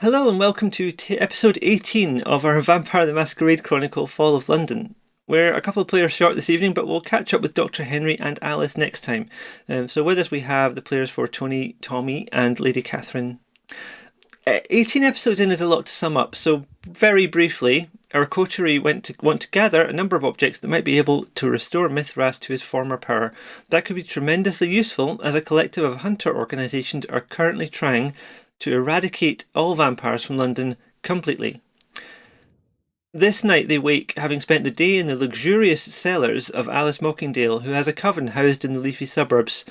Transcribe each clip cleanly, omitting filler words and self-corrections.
Hello and welcome to episode 18 of our Vampire the Masquerade Chronicle Fall of London. We're a couple of players short this evening, but we'll catch up with Dr. Henry and Alice next time. So with us we have the players for Tony, Tommy and Lady Catherine. 18 episodes in is a lot to sum up, so very briefly, our coterie want to gather a number of objects that might be able to restore Mithras to his former power. That could be tremendously useful as a collective of hunter organisations are currently trying to eradicate all vampires from London completely. This night they wake, having spent the day in the luxurious cellars of Alice Mockingdale, who has a coven housed in the leafy suburbs.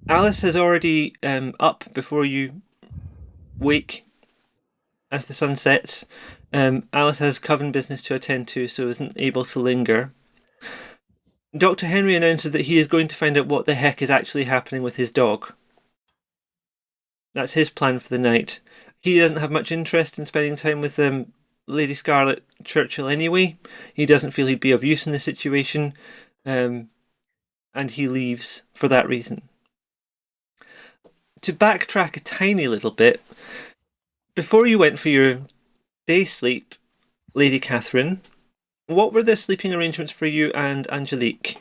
Alice is already up before you wake as the sun sets. Alice has coven business to attend to, so isn't able to linger. Dr. Henry announces that he is going to find out what the heck is actually happening with his dog. That's his plan for the night. He doesn't have much interest in spending time with Lady Scarlet Churchill anyway. He doesn't feel he'd be of use in the situation, and he leaves for that reason. To backtrack a tiny little bit, before you went for your day sleep, Lady Catherine, what were the sleeping arrangements for you and Angelique?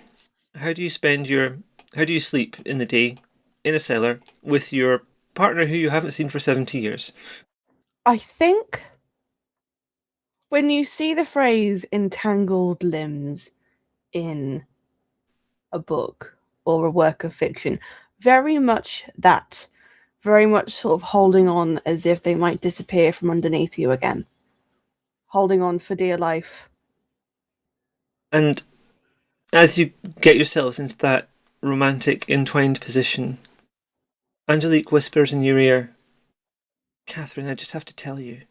How do you sleep in the day in a cellar with your partner who you haven't seen for 70 years? I think when you see the phrase entangled limbs in a book or a work of fiction, very much sort of holding on as if they might disappear from underneath you again. Holding on for dear life. And as you get yourselves into that romantic, entwined position, Angelique whispers in your ear, "Catherine, I just have to tell you.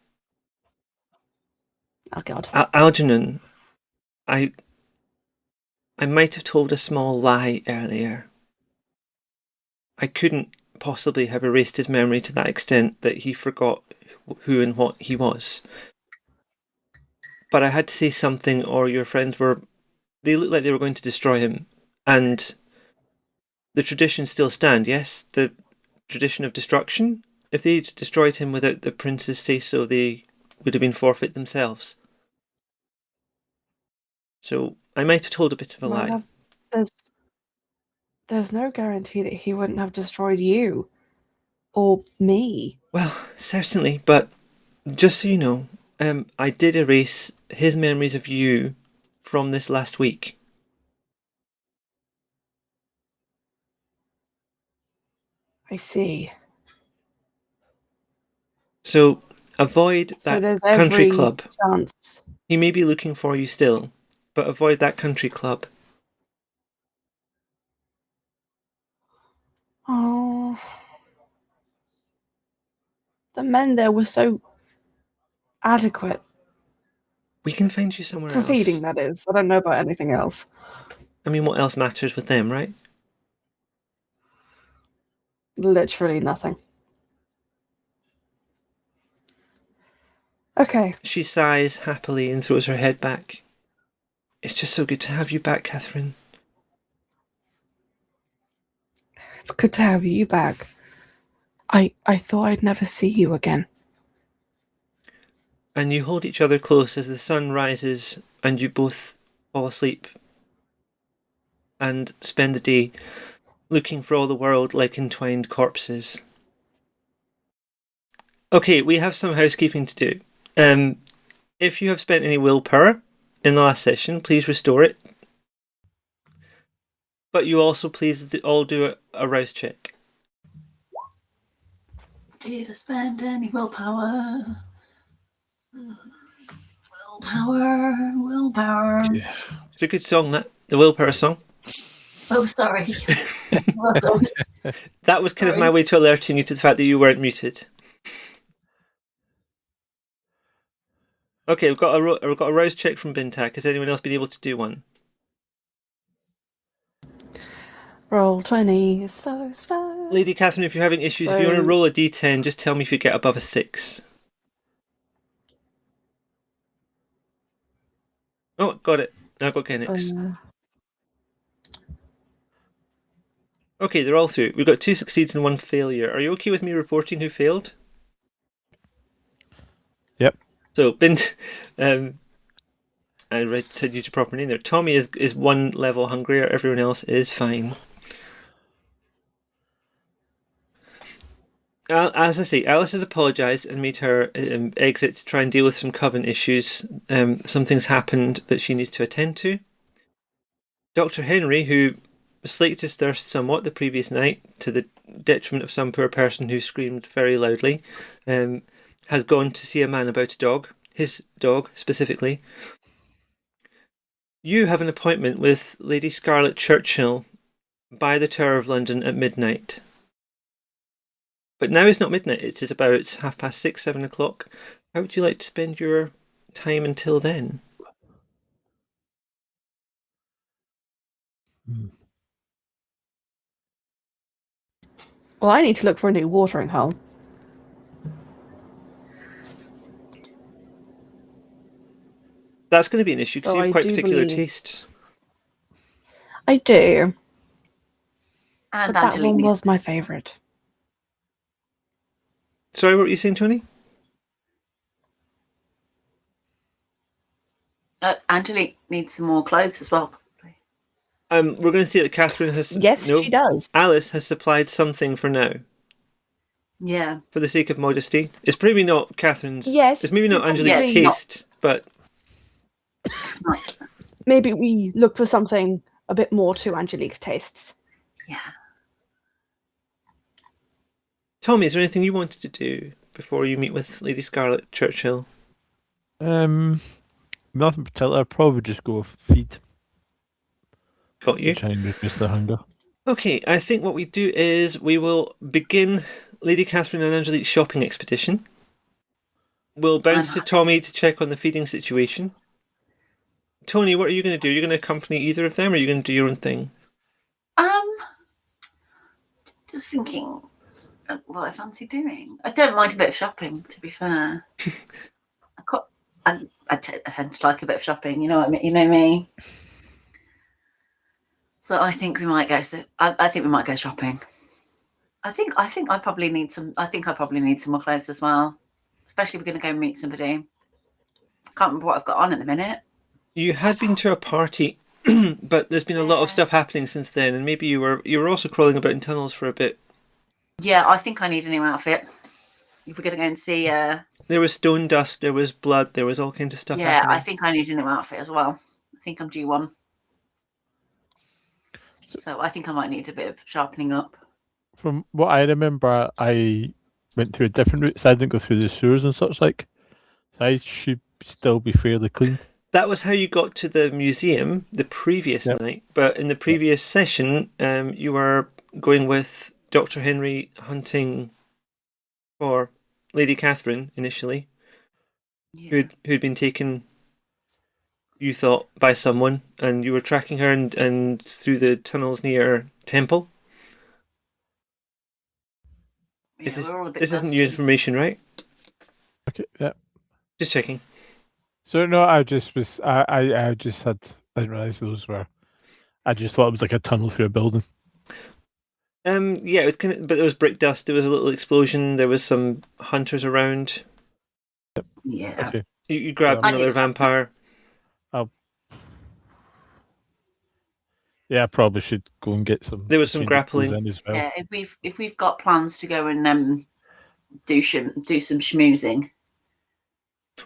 Oh, God. Algernon, I might have told a small lie earlier. I couldn't possibly have erased his memory to that extent that he forgot who and what he was. But I had to say something, or your friends they looked like they were going to destroy him. And the traditions still stand, yes? The tradition of destruction? If they'd destroyed him without the prince's say-so, they would have been forfeit themselves. So I might have told a bit of a My lie." love, there's no guarantee that he wouldn't have destroyed you. Or me. Well, certainly, but just so you know, I did erase his memories of you from this last week. I see. So avoid So that there's country every club. chance. He may be looking for you still, but avoid that country club. Oh. The men there were so adequate. We can find you somewhere For else. feeding, that is. I don't know about anything else. I mean, what else matters with them, right? Literally nothing. Okay. She sighs happily and throws her head back. It's just so good to have you back, Catherine. It's good to have you back. I thought I'd never see you again. And you hold each other close as the sun rises and you both fall asleep and spend the day looking for all the world like entwined corpses. Okay, we have some housekeeping to do. If you have spent any willpower in the last session, please restore it. But you also please all do a rouse check. Did I spend any willpower? Willpower. Yeah. It's a good song, the willpower song. Oh, sorry. That was kind of my way to alerting you to the fact that you weren't muted. Okay, we've got a rouse check from Bintak. Has anyone else been able to do one? Roll 20 is so slow. Lady Catherine, if you're having issues, if you want to roll a d10, just tell me if you get above a 6. Oh, got it. Now I've got Genek's. Okay, they're all through. We've got 2 succeeds and 1 failure. Are you okay with me reporting who failed? So, I said you to proper name there. Tommy is one level hungrier. Everyone else is fine. As I say, Alice has apologised and made her exit to try and deal with some coven issues. Something's happened that she needs to attend to. Dr. Henry, who slaked his thirst somewhat the previous night to the detriment of some poor person who screamed very loudly, has gone to see a man about a dog, his dog specifically. You have an appointment with Lady Scarlet Churchill by the Tower of London at midnight. But now is not midnight, it is about 6:30, 7 o'clock. How would you like to spend your time until then? Well, I need to look for a new watering hole. That's going to be an issue because So you have I quite do particular believe- tastes. I do, And but that Angelique one needs was my favourite. Sorry, what were you saying, Tony? Angelique needs some more clothes as well. We're going to see that Catherine has. Yes, no, she does. Alice has supplied something for now, Yeah. for the sake of modesty. It's probably not Catherine's. Yes, It's maybe not Angelique's it's not. taste, but It's not. Maybe we look for something a bit more to Angelique's tastes. Yeah. Tommy, is there anything you wanted to do before you meet with Lady Scarlet Churchill? Nothing particular. I'd probably just go feed. Got you. To try and reduce the hunger. Okay, I think what we do is we will begin Lady Catherine and Angelique's shopping expedition. We'll bounce to Tommy to check on the feeding situation. Tony, what are you going to do? Are you going to accompany either of them, or are you going to do your own thing? Just thinking what I fancy doing. I don't mind a bit of shopping, to be fair. I tend to like a bit of shopping. You know what I mean? You know me. So I think we might go. I think we might go shopping. I think I probably need some. I think I probably need some more clothes as well, especially if we're going to go meet somebody. I can't remember what I've got on at the minute. You had been to a party, but there's been a lot of stuff happening since then, and maybe you were also crawling about in tunnels for a bit. Yeah, I think I need a new outfit. If we're going to go and see. There was stone dust, there was blood, there was all kinds of stuff Yeah, happening. I think I need a new outfit as well. I think I'm due one. So I think I might need a bit of sharpening up. From what I remember, I went through a different route, so I didn't go through the sewers and such like. So I should still be fairly clean. That was how you got to the museum the previous night, but in the previous session, you were going with Dr. Henry hunting for Lady Catherine initially, who'd been taken, you thought, by someone, and you were tracking her and through the tunnels near Temple. Yeah, This isn't new information, right? Okay, yeah. Just checking. So no, I just was. I just had. I didn't realize those were. I just thought it was like a tunnel through a building. Yeah, it was but there was brick dust. There was a little explosion. There was some hunters around. Yeah. Okay. You grabbed another vampire. Yeah, I probably should go and get some. There was some grappling in as well. Yeah, if we've got plans to go and do some schmoozing.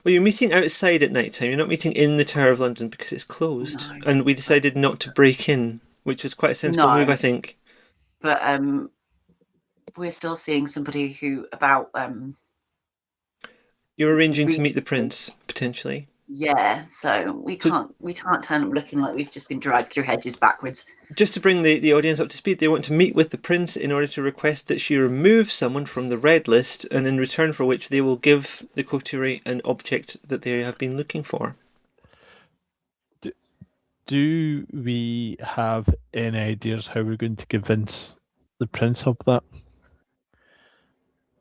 Well, you're meeting outside at night time. You're not meeting in the Tower of London because it's closed. No. And we decided not to break in, which was quite a sensible move, I think. But we're still seeing somebody who about You're arranging to meet the prince potentially. Yeah, so we can't turn up looking like we've just been dragged through hedges backwards. Just to bring the audience up to speed, they want to meet with the prince in order to request that she remove someone from the red list, and in return for which they will give the coterie an object that they have been looking for. Do we have any ideas how we're going to convince the prince of that?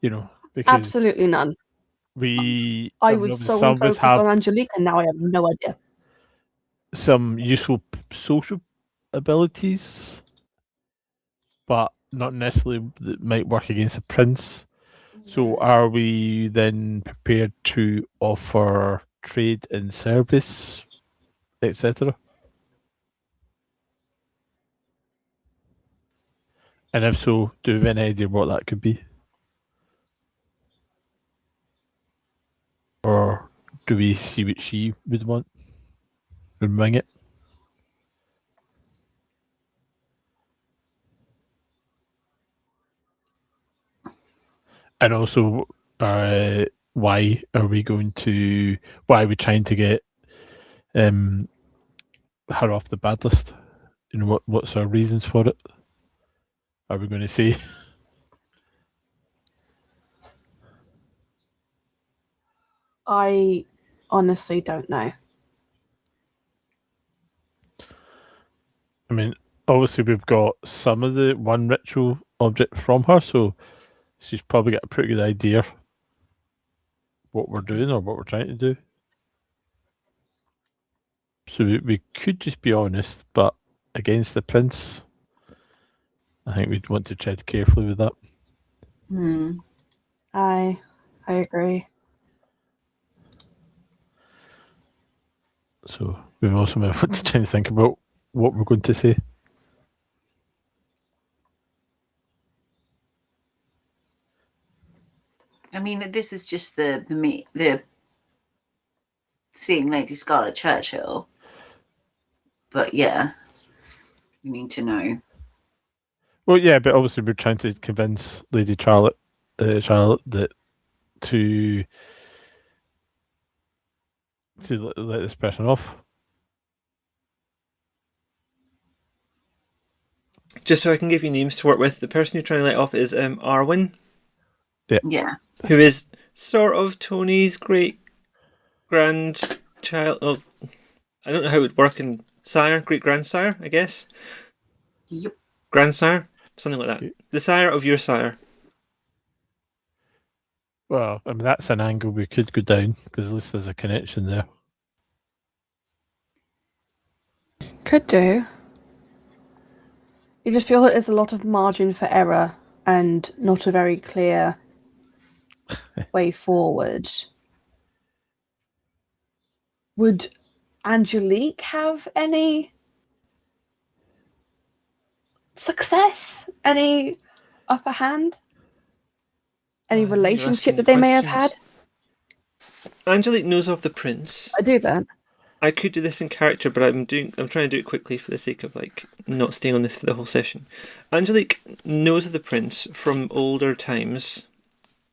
You know, because Absolutely none. I was so focused on Angelique, and now I have no idea. Some useful social abilities, but not necessarily that might work against the prince. So are we then prepared to offer trade and service, etc.? And if so, do we have any idea what that could be? Or do we see what she would want and wing it? And also, why are we trying to get her off the bad list? You know, what's our reasons for it? Are we going to say? I honestly don't know. I mean, obviously we've got some of the one ritual object from her, so she's probably got a pretty good idea what we're doing or what we're trying to do. So we could just be honest, but against the prince, I think we'd want to tread carefully with that. I agree. So we've also been to try and think about what we're going to say. I mean, this is just the seeing Lady Scarlet Churchill. But yeah, you need to know. Well, yeah, but obviously we're trying to convince Lady Charlotte that to let this person off. Just so I can give you names to work with, the person you're trying to let off is Arwen. Yeah. Who is sort of Tony's great grandchild. Oh, I don't know how it would work in sire, great grandsire, I guess. Yep. Grandsire, something like that. The sire of your sire. Well, I mean that's an angle we could go down because at least there's a connection there. Could do. You just feel that there's a lot of margin for error and not a very clear way forward. Would Angelique have any success? Any upper hand? Any relationship that they may have had? Angelique knows of the prince. I do that. I could do this in character, but I'm trying to do it quickly for the sake of not staying on this for the whole session. Angelique knows of the prince from older times,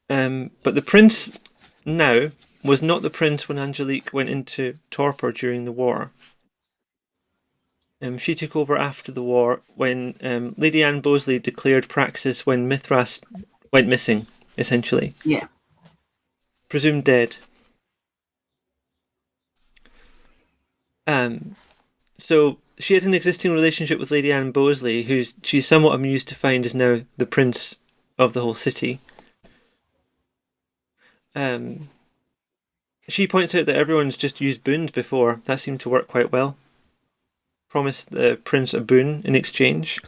but the prince now was not the prince when Angelique went into torpor during the war. She took over after the war when Lady Anne Bosley declared praxis when Mithras went missing, essentially. Yeah. Presumed dead. So she has an existing relationship with Lady Anne Bosley, who she's somewhat amused to find is now the prince of the whole city. She points out that everyone's just used boons before. That seemed to work quite well. Promised the prince a boon in exchange.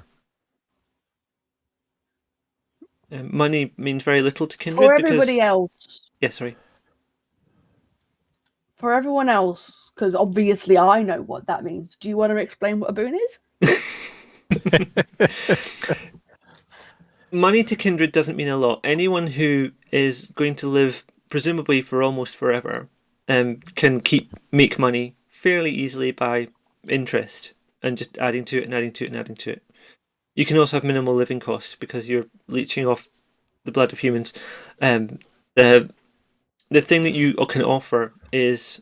Money means very little to Kindred For everybody else. Yeah, sorry. For everyone else, because obviously I know what that means. Do you want to explain what a boon is? Money to Kindred doesn't mean a lot. Anyone who is going to live presumably for almost forever can make money fairly easily by interest and just adding to it and adding to it and adding to it. You can also have minimal living costs because you're leeching off the blood of humans. The thing that you can offer is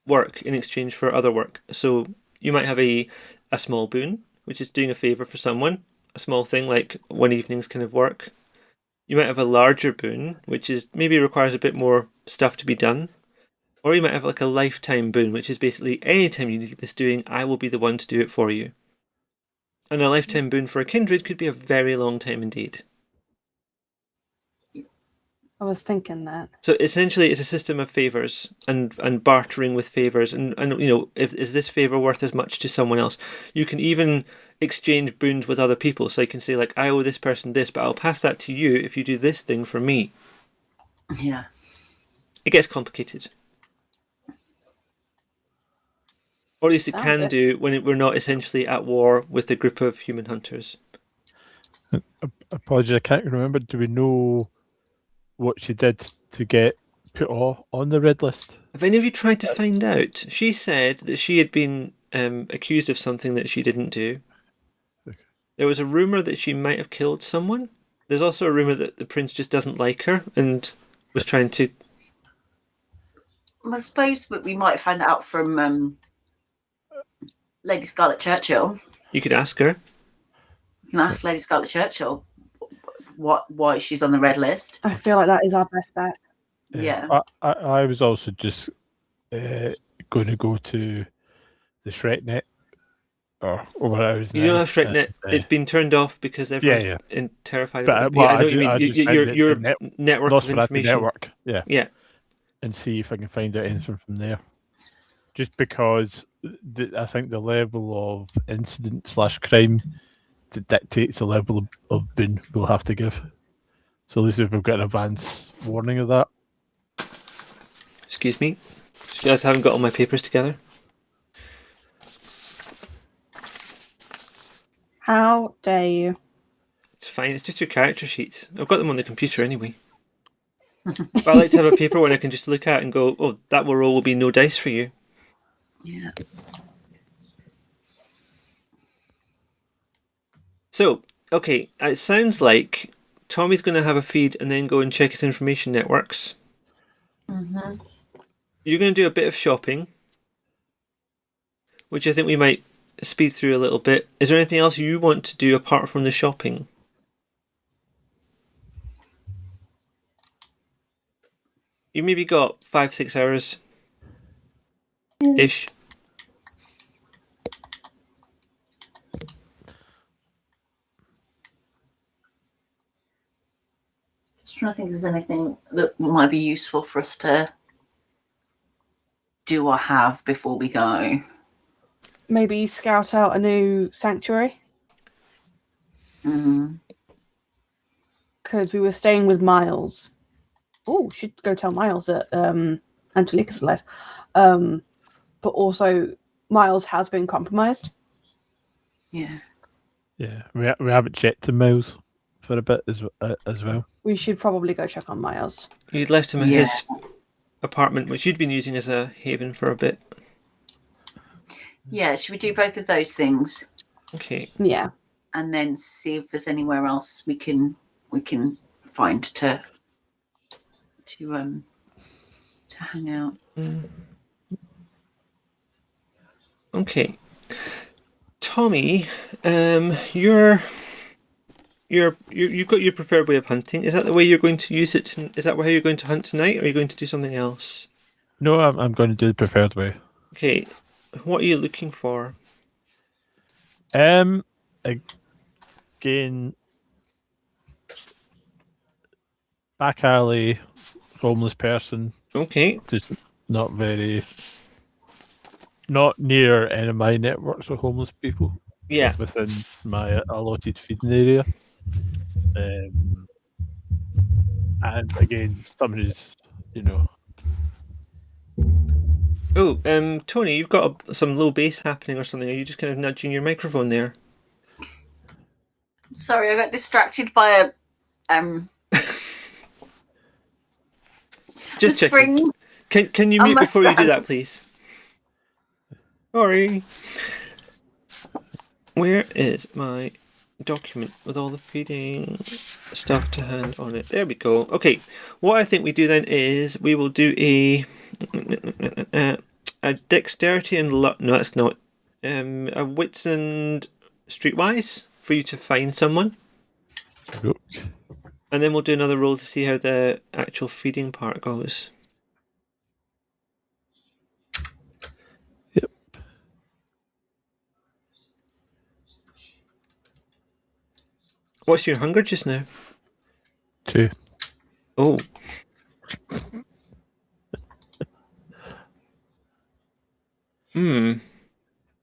work in exchange for other work. So you might have a small boon, which is doing a favour for someone, a small thing like one evening's kind of work. You might have a larger boon, which is maybe requires a bit more stuff to be done. Or you might have a lifetime boon, which is basically anytime you need this doing, I will be the one to do it for you. And a lifetime boon for a kindred could be a very long time indeed. I was thinking that. So essentially, it's a system of favors and bartering with favors, and is this favor worth as much to someone else? You can even exchange boons with other people. So you can say I owe this person this, but I'll pass that to you if you do this thing for me. Yeah. It gets complicated. Or at least it Sounds can it. do when we're not essentially at war with a group of human hunters. Apologies, I can't remember. Do we know what she did to get put on the red list? Have any of you tried to find out? She said that she had been accused of something that she didn't do. Okay. There was a rumour that she might have killed someone. There's also a rumour that the prince just doesn't like her and was trying to... I suppose we might find out from Lady Scarlet Churchill. You could ask her. You can ask Lady Scarlet Churchill why she's on the red list. I feel like that is our best bet. Yeah. I was also just going to go to the ShrekNet or whatever it is You now. don't have ShrekNet. It's been turned off because everyone's terrified But, about it. well, I know what you I mean. just meant Your the network of Nosferatu information. network, Yeah. and see if I can find out anything from there. Just because I think the level of incident/crime that dictates the level of boon we'll have to give. So at least if we've got an advance warning of that. Excuse me. You guys haven't got all my papers together. How dare you? It's fine. It's just your character sheets. I've got them on the computer anyway. But I like to have a paper one I can just look at and go, oh, that roll will be no dice for you. Yeah. So, okay, it sounds like Tommy's going to have a feed and then go and check his information networks. Mm-hmm. You're going to do a bit of shopping, which I think we might speed through a little bit. Is there anything else you want to do apart from the shopping? You maybe got 5-6 hours ish. Just trying to think if there's anything that might be useful for us to do or have before we go. Maybe scout out a new sanctuary? Mm. Because we were staying with Miles. Oh, should go tell Miles that Angelica's alive. But also, Miles has been compromised. Yeah. Yeah, we haven't checked the Miles for a bit as well. We should probably go check on Miles. You'd left him at his apartment, which you'd been using as a haven for a bit. Yeah, should we do both of those things? Okay. Yeah. And then see if there's anywhere else we can find to hang out. Okay. Tommy, you've got your preferred way of hunting. Is that the way you're going to use it? Is that how you're going to hunt tonight, or are you going to do something else? No, I'm going to do the preferred way. Okay. What are you looking for? Again, back alley, homeless person. Okay. Just not near any of my networks of homeless people. Yeah. Within my allotted feeding area. And again, someone who's, Oh, Tony, you've got some low bass happening or something. Are you just kind of nudging your microphone there? Sorry, I got distracted by a Just checking. Can you mute before you do that, please? Sorry. Where is my document with all the feeding stuff to hand on it? There we go. Okay, what I think we do then is we will do a dexterity and luck. No, that's not. A wits and streetwise for you to find someone. Yep. And then we'll do another roll to see how the actual feeding part goes. Yep. What's your hunger just now? 2. Oh.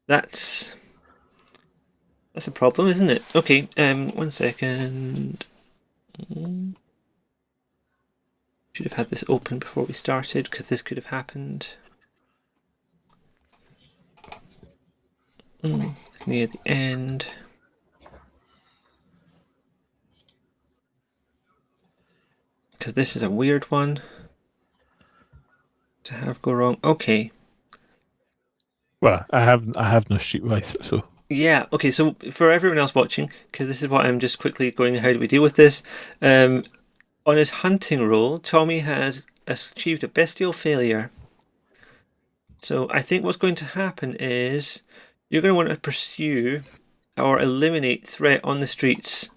That's a problem, isn't it? Okay, 1 second. Should have had this open before we started, because this could have happened. It's near the end. Because this is a weird one to have go wrong. Okay. Well, I have no streetwise, so Yeah, okay, so for everyone else watching, because this is what I'm just quickly going, how do we deal with this? On his hunting roll, Tommy has achieved a bestial failure. So I think what's going to happen is you're going to want to pursue or eliminate threat on the streets.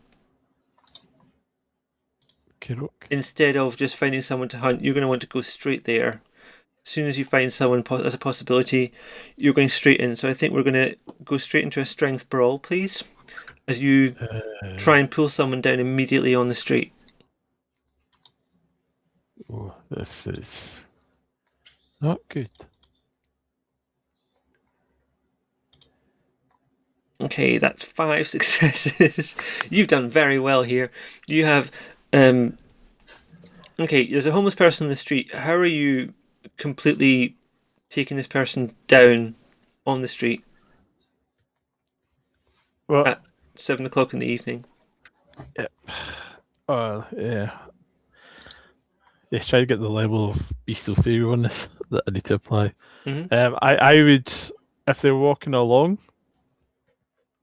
Instead of just finding someone to hunt, you're going to want to go straight there. As soon as you find someone as a possibility, you're going straight in. So I think we're going to go straight into a strength brawl, please, as you try and pull someone down immediately on the street. Oh, this is not good. Okay, that's 5 successes. You've done very well here. You have... okay, there's a homeless person on the street. How are you completely taking this person down on the street Well, at 7 o'clock in the evening? Yeah. Yes, try to get the level of bestial failure on this that I need to apply. I would, if they're walking along,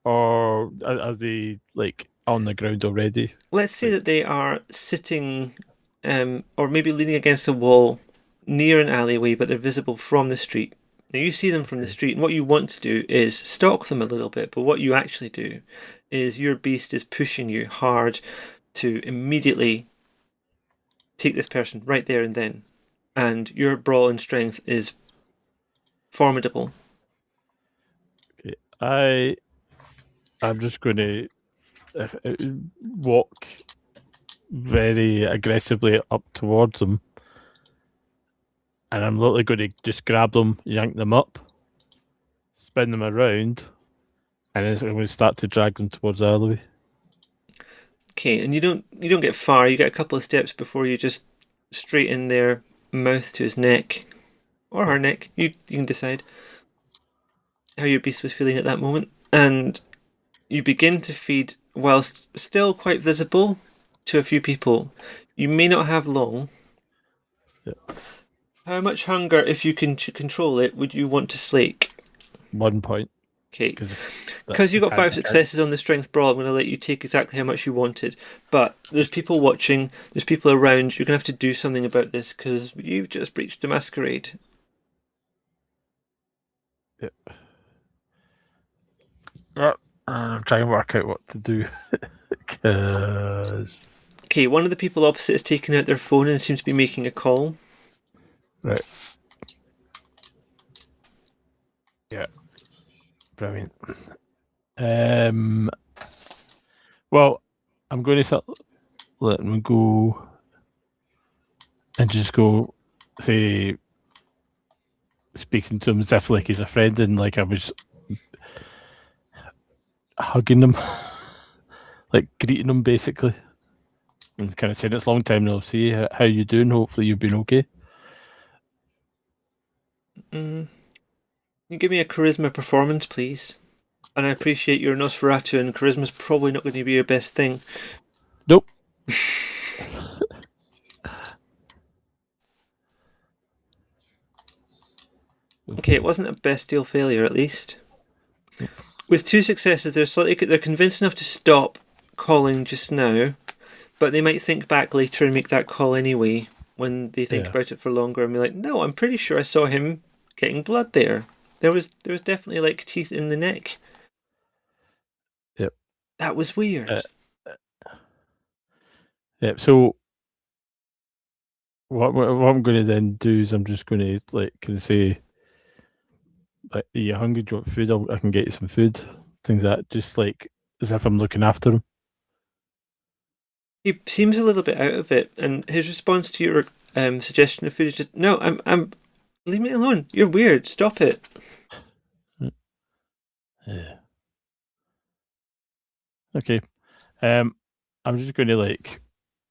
or are they like on the ground already? Let's say that they are sitting, or maybe leaning against a wall near an alleyway, but they're visible from the street. Now you see them from the street, and what you want to do is stalk them a little bit, but what you actually do is your beast is pushing you hard to immediately take this person right there and then, and your brawl and strength is formidable. Okay, I'm just going to walk very aggressively up towards them, and I'm literally going to just grab them, yank them up, spin them around, and then I'm going to start to drag them towards the alleyway. Okay, and you don't get far. You get a couple of steps before you just straight in their mouth to his neck, or her neck. You can decide how your beast was feeling at that moment, and you begin to feed whilst still quite visible to a few people. You may not have long. Yeah. How much hunger, if you can control it, would you want to slake? 1 point. Okay, because you got 5 successes on the strength brawl, I'm going to let you take exactly how much you wanted. But there's people watching, there's people around. You're going to have to do something about this because you've just breached the masquerade. Yep. I'm trying to work out what to do. Because... Okay, one of the people opposite is taking out their phone and seems to be making a call. Right. Yeah. Brilliant. Well, I'm going to start letting him go and just go, say, speaking to him as if like he's a friend and like I was hugging him, like greeting him basically, and kind of saying it's a long time no see. How you doing? Hopefully you've been okay. You give me a charisma performance, please. And I appreciate you're Nosferatu, and charisma's probably not going to be your best thing. Nope. Okay, it wasn't a bestial failure, at least. With 2 successes, they're convinced enough to stop calling just now, but they might think back later and make that call anyway when they think about it for longer and be like, no, I'm pretty sure I saw him getting blood there. There was definitely like teeth in the neck. Yep. That was weird. Yep. So what I'm going to then do is I'm just going to like can say, like, are you hungry? Do you want food? I can get you some food. Things like that, just like as if I'm looking after him. He seems a little bit out of it, and his response to your suggestion of food is just, no, I'm leave me alone. You're weird. Stop it. Yeah. Okay. I'm just going to like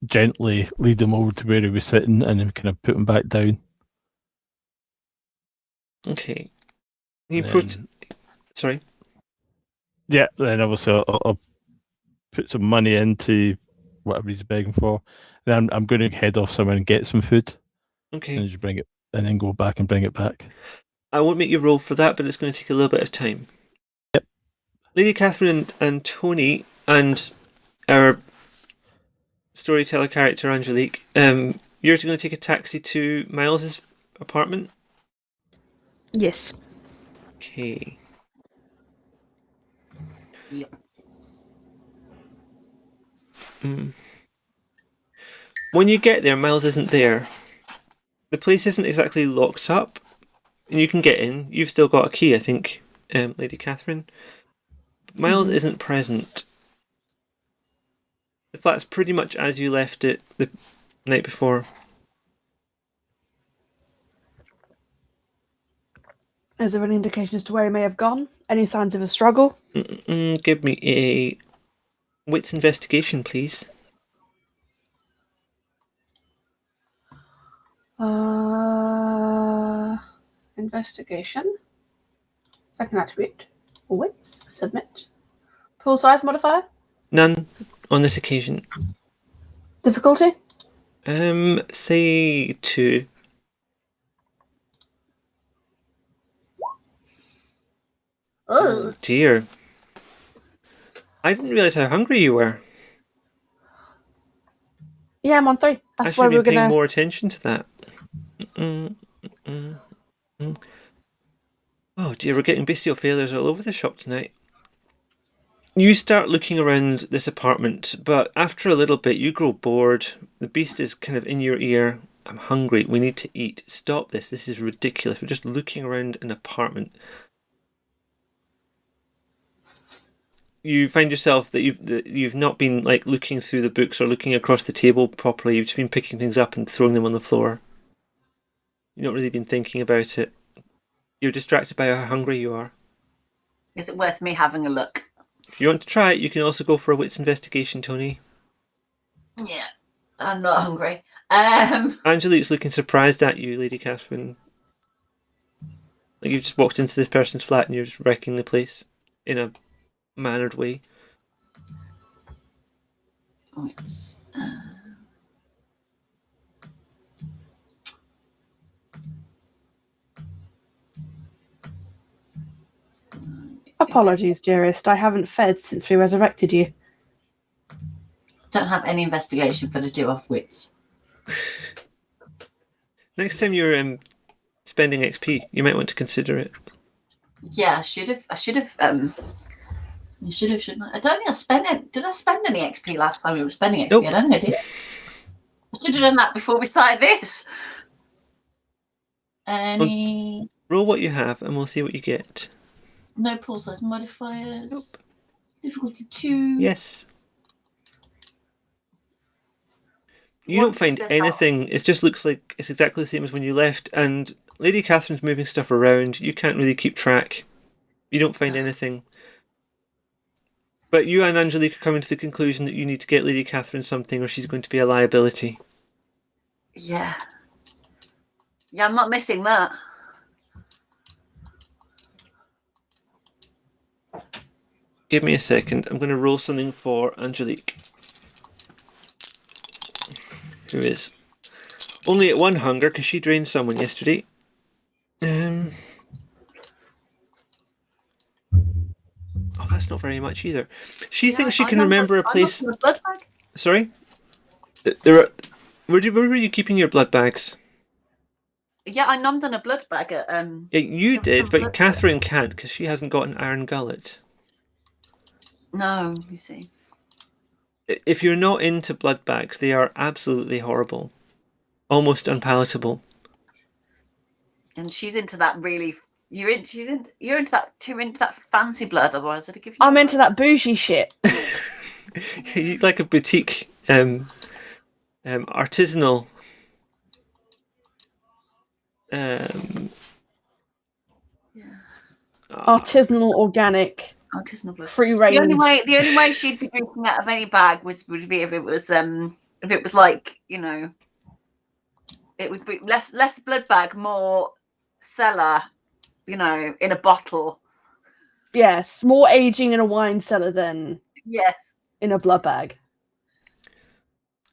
gently lead him over to where he was sitting and then kind of put him back down. Okay. Sorry. Yeah, then obviously I'll put some money into whatever he's begging for. Then I'm going to head off somewhere and get some food. Okay. And just bring it, and then go back and bring it back. I won't make you roll for that, but it's going to take a little bit of time. Yep. Lady Catherine and Tony and our storyteller character Angelique, you're going to take a taxi to Miles's apartment? Yes. Okay. Yep. When you get there, Miles isn't there. The place isn't exactly locked up, and you can get in. You've still got a key, I think, Lady Catherine. Miles isn't present. The flat's pretty much as you left it the night before. Is there any indication as to where he may have gone? Any signs of a struggle? Give me a wits investigation, please. Investigation. Second attribute. Wits. Submit. Pool size modifier. None on this occasion. Difficulty. Say 2. Oh dear. I didn't realise how hungry you were. Yeah, I'm on 3. I That's should why have we're been paying gonna. more attention to that. Oh dear, we're getting bestial failures all over the shop tonight. You start looking around this apartment, but after a little bit you grow bored. The beast is kind of in your ear. I'm hungry, we need to eat. Stop this, this is ridiculous. We're just looking around an apartment. You find yourself that you've not been like looking through the books or looking across the table properly. You've just been picking things up and throwing them on the floor. You've not really been thinking about it. You're distracted by how hungry you are. Is it worth me having a look? If you want to try it, you can also go for a wits investigation, Tony. Yeah, I'm not hungry. Angelique's looking surprised at you, Lady Catherine. Like you've just walked into this person's flat and you're just wrecking the place in a mannered way. Wits. Apologies, dearest. I haven't fed since we resurrected you. Don't have any investigation, but I do have wits. Next time you're spending XP, you might want to consider it. Yeah, I should have. You should have, shouldn't I? I don't think I spent it. Did I spend any XP last time we were spending XP? Nope. I don't think I did. I should have done that before we started this. Any... Roll what you have and we'll see what you get. No pool size modifiers. Nope. Difficulty 2. Yes. You don't find anything. It just looks like it's exactly the same as when you left, and Lady Catherine's moving stuff around. You can't really keep track. You don't find anything. But you and Angelique are coming to the conclusion that you need to get Lady Catherine something or she's going to be a liability. Yeah. Yeah, I'm not missing that. Give me a second. I'm going to roll something for Angelique, who is only at 1 hunger because she drained someone yesterday. Oh, that's not very much either. She thinks she can remember a place. Sorry? Where were you keeping your blood bags? Yeah, I numbed on a blood bag at Yeah, you did, but Catherine can't because she hasn't got an iron gullet. No, you see. If you're not into blood bags, they are absolutely horrible. Almost unpalatable. And she's into that really. You're into that fancy blood. Otherwise, I'd give you. I'm into that bougie shit. You like a boutique, artisanal. Artisanal, organic, artisanal blood, free range. The only way she'd be drinking out of any bag would be if it was If it was like, it would be less blood bag, more cellar, in a bottle. Yes, more aging in a wine cellar than Yes. in a blood bag.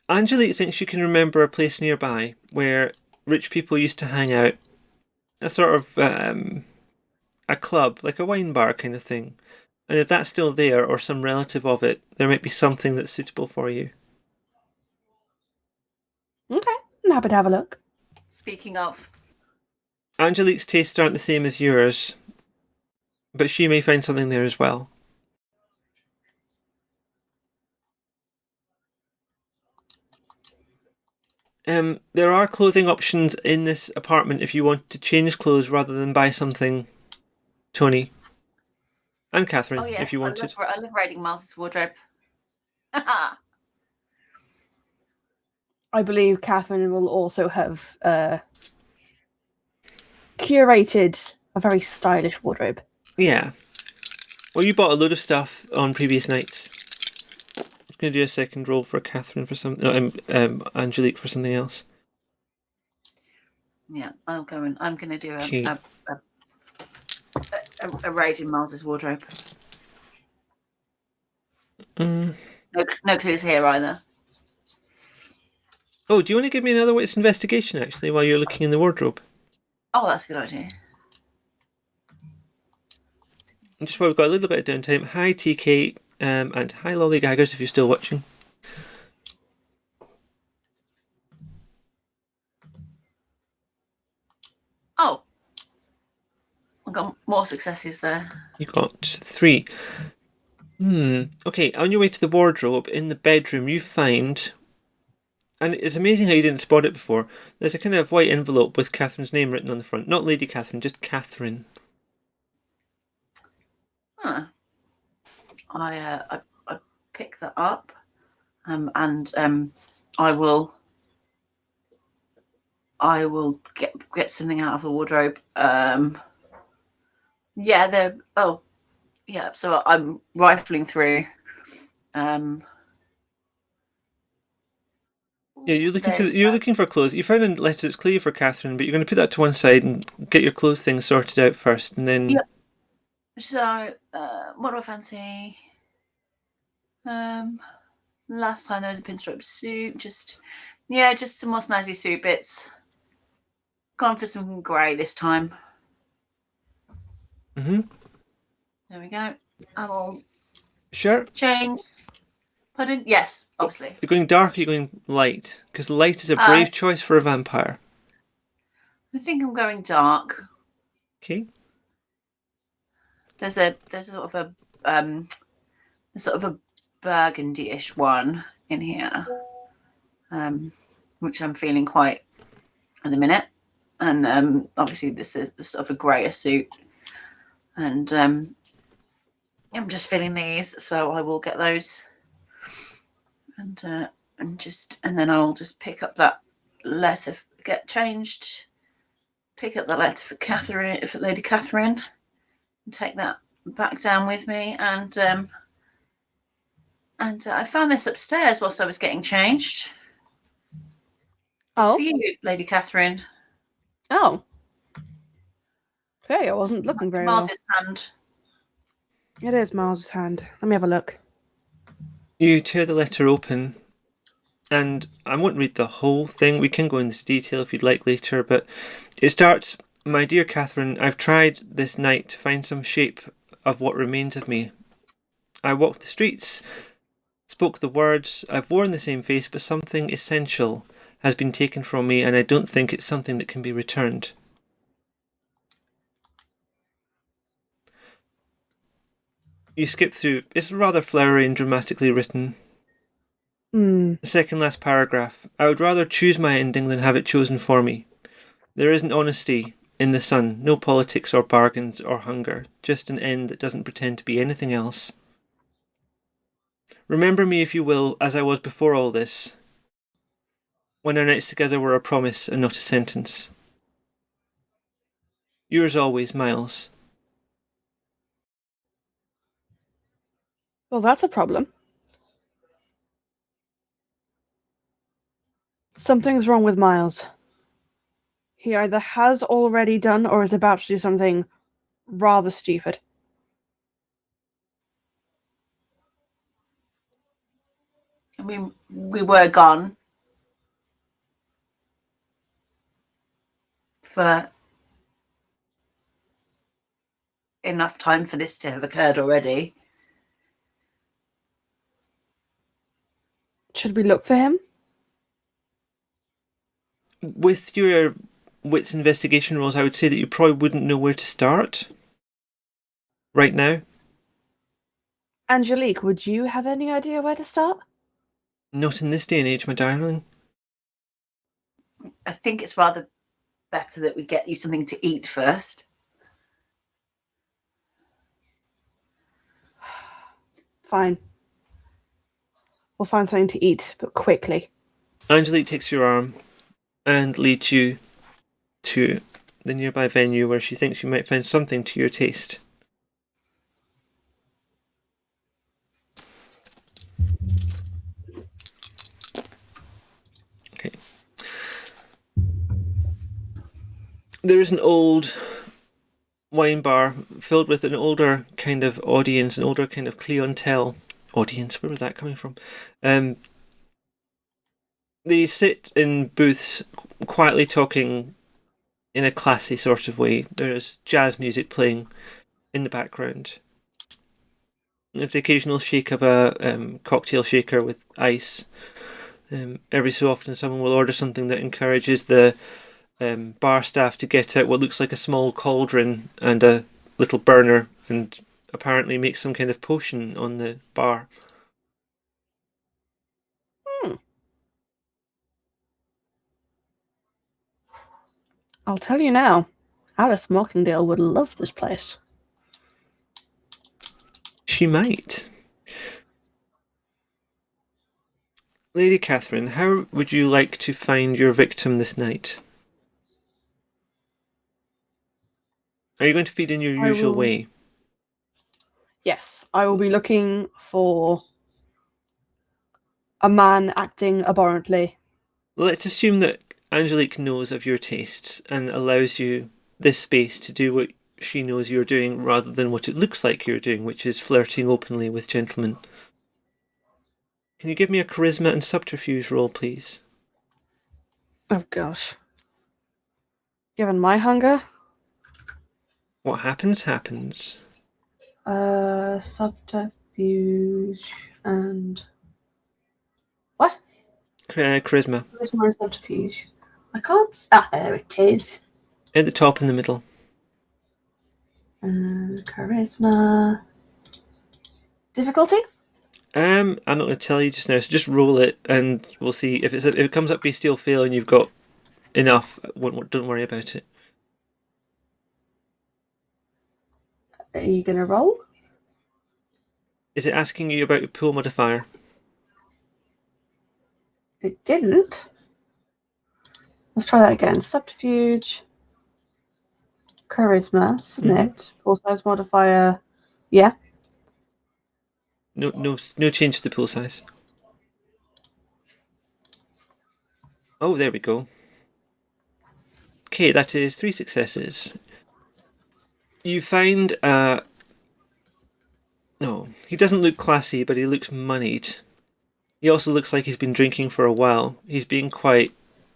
Angelique thinks you can remember a place nearby where rich people used to hang out. A sort of a club, like a wine bar kind of thing. And if that's still there, or some relative of it, there might be something that's suitable for you. Okay, I'm happy to have a look. Speaking of, Angelique's tastes aren't the same as yours, but she may find something there as well. There are clothing options in this apartment if you want to change clothes rather than buy something, Tony. And Catherine, if you wanted. I love raiding Miles's wardrobe. I believe Catherine will also have curated a very stylish wardrobe. Yeah. Well, you bought a load of stuff on previous nights. I'm going to do a second roll for Catherine for some. Angelique for something else. Yeah, I'm going to do Okay. a raid in Miles's wardrobe. Mm. No clues here either. Oh, do you want to give me another wits investigation actually while you're looking in the wardrobe? Oh, that's a good idea. And just while we've got a little bit of downtime. Hi TK and hi Lollygaggers if you're still watching. Oh, I've got more successes there. You got 3. Okay, on your way to the wardrobe in the bedroom, you find, and it's amazing how you didn't spot it before. There's a kind of white envelope with Catherine's name written on the front. Not Lady Catherine, just Catherine. Huh. I pick that up, and I will get something out of the wardrobe. So I'm rifling through. Yeah, you're looking for clothes. You found a letter that's clearly for Catherine, but you're going to put that to one side and get your clothes things sorted out first, and then. Yep. So, what do I fancy? Last time there was a pinstripe suit. Just some more snazzy suit bits. Gone for some grey this time. There we go. I will. Sure. Change. Pardon? Yes, obviously. You're going dark or you're going light? Because light is a brave choice for a vampire. I think I'm going dark. Okay. There's a sort of a burgundy-ish one in here, which I'm feeling quite at the minute, and obviously this is sort of a greyer suit, and I'm just feeling these, so I will get those, and then I'll just pick up that letter, get changed, pick up the letter for Lady Catherine, and take that back down with me, and I found this upstairs whilst I was getting changed. It's for you, Lady Catherine. Oh. Okay, I wasn't looking very well. Miles's hand. It is Miles's hand. Let me have a look. You tear the letter open, and I won't read the whole thing. We can go into detail if you'd like later, but it starts, "My dear Catherine, I've tried this night to find some shape of what remains of me. I walked the streets, spoke the words, I've worn the same face, but something essential has been taken from me, and I don't think it's something that can be returned." You skip through. It's rather flowery and dramatically written. The second last paragraph. "I would rather choose my ending than have it chosen for me. There isn't honesty in the sun, no politics or bargains or hunger, just an end that doesn't pretend to be anything else. Remember me if you will, as I was before all this, when our nights together were a promise and not a sentence. Yours always, Miles." Well, that's a problem. Something's wrong with Miles. He either has already done or is about to do something rather stupid. I mean, we were gone for enough time for this to have occurred already. Should we look for him? With your wits investigation rolls, I would say that you probably wouldn't know where to start right now. Angelique, would you have any idea where to start? Not in this day and age, my darling. I think it's rather better that we get you something to eat first. Fine. We'll find something to eat, but quickly. Angelique takes your arm and leads you to the nearby venue where she thinks you might find something to your taste. Okay. There is an old wine bar filled with an older kind of audience, an older kind of clientele. Audience, where was that coming from? They sit in booths quietly talking in a classy sort of way. There's jazz music playing in the background. There's the occasional shake of a cocktail shaker with ice. Every so often someone will order something that encourages the bar staff to get out what looks like a small cauldron and a little burner and apparently make some kind of potion on the bar. I'll tell you now, Alice Mockingdale would love this place. She might. Lady Catherine, how would you like to find your victim this night? Are you going to feed in your usual way? Yes, I will be looking for a man acting abhorrently. Let's assume that Angelique knows of your tastes and allows you this space to do what she knows you're doing rather than what it looks like you're doing, which is flirting openly with gentlemen. Can you give me a charisma and subterfuge roll, please? Oh gosh. Given my hunger? What happens, happens. Subterfuge and... What? Charisma. Where's my subterfuge? I can't... Ah, there it is. At the top in the middle. Charisma... Difficulty? I'm not going to tell you just now, so just roll it and we'll see. If it comes up bestial fail and you've got enough, don't worry about it. Are you going to roll? Is it asking you about your pool modifier? It didn't. Let's try that again. Subterfuge. Charisma. Submit. Full size modifier. Yeah. No change to the pool size. Oh, there we go. Okay, that is 3 successes. You find no, he doesn't look classy, but he looks moneyed. He also looks like he's been drinking for a while. He's being quite,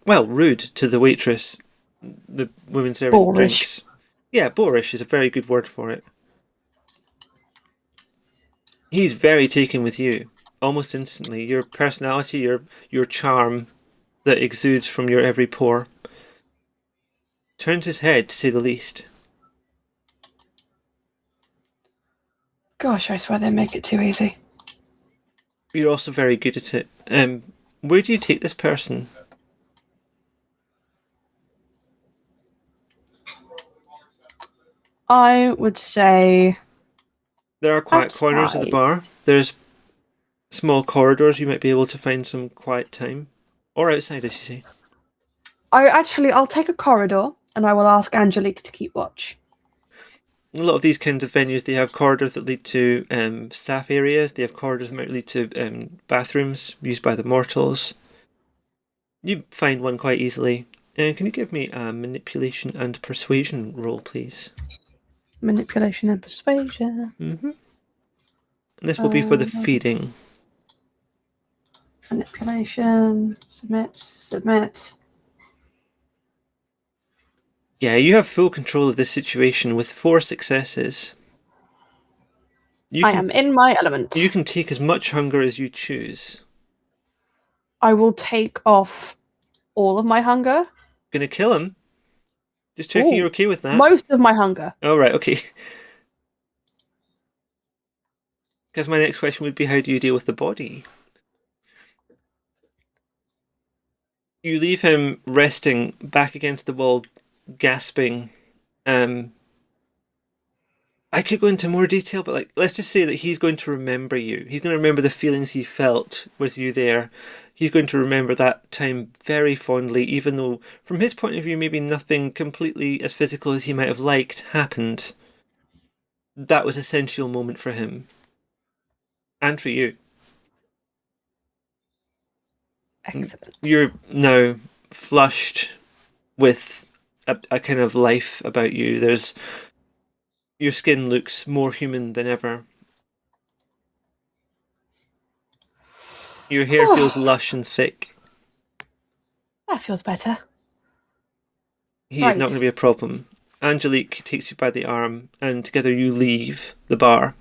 rude to the waitress. The woman serving Boorish. drinks. Yeah, boorish is a very good word for it. He's very taken with you, almost instantly. Your personality, your charm that exudes from your every pore. Turns his head, to say the least. Gosh, I swear they make it too easy. You're also very good at it. Where do you take this person? I would say... There are quiet corners of the bar. There's small corridors. You might be able to find some quiet time. Or outside, as you say. I'll take a corridor and I will ask Angelique to keep watch. A lot of these kinds of venues, they have corridors that lead to staff areas. They have corridors that might lead to bathrooms used by the mortals. You find one quite easily. Can you give me a manipulation and persuasion roll, please? Manipulation and persuasion. Mm-hmm. This will be for the feeding. Manipulation. Submit. Yeah, you have full control of this situation with 4 successes. I am in my element. You can take as much hunger as you choose. I will take off all of my hunger. Gonna kill him? Just checking you're okay with that. Most of my hunger. Oh, right, okay. Because my next question would be, how do you deal with the body? You leave him resting back against the wall, gasping. I could go into more detail, but let's just say that he's going to remember you. He's going to remember the feelings he felt with you there. He's going to remember that time very fondly, even though from his point of view, maybe nothing completely as physical as he might have liked happened. That was an essential moment for him. And for you. Excellent. You're now flushed with a kind of life about you. Your skin looks more human than ever. Your hair feels lush and thick. That feels better. He is not going to be a problem. Angelique takes you by the arm, and together you leave the bar.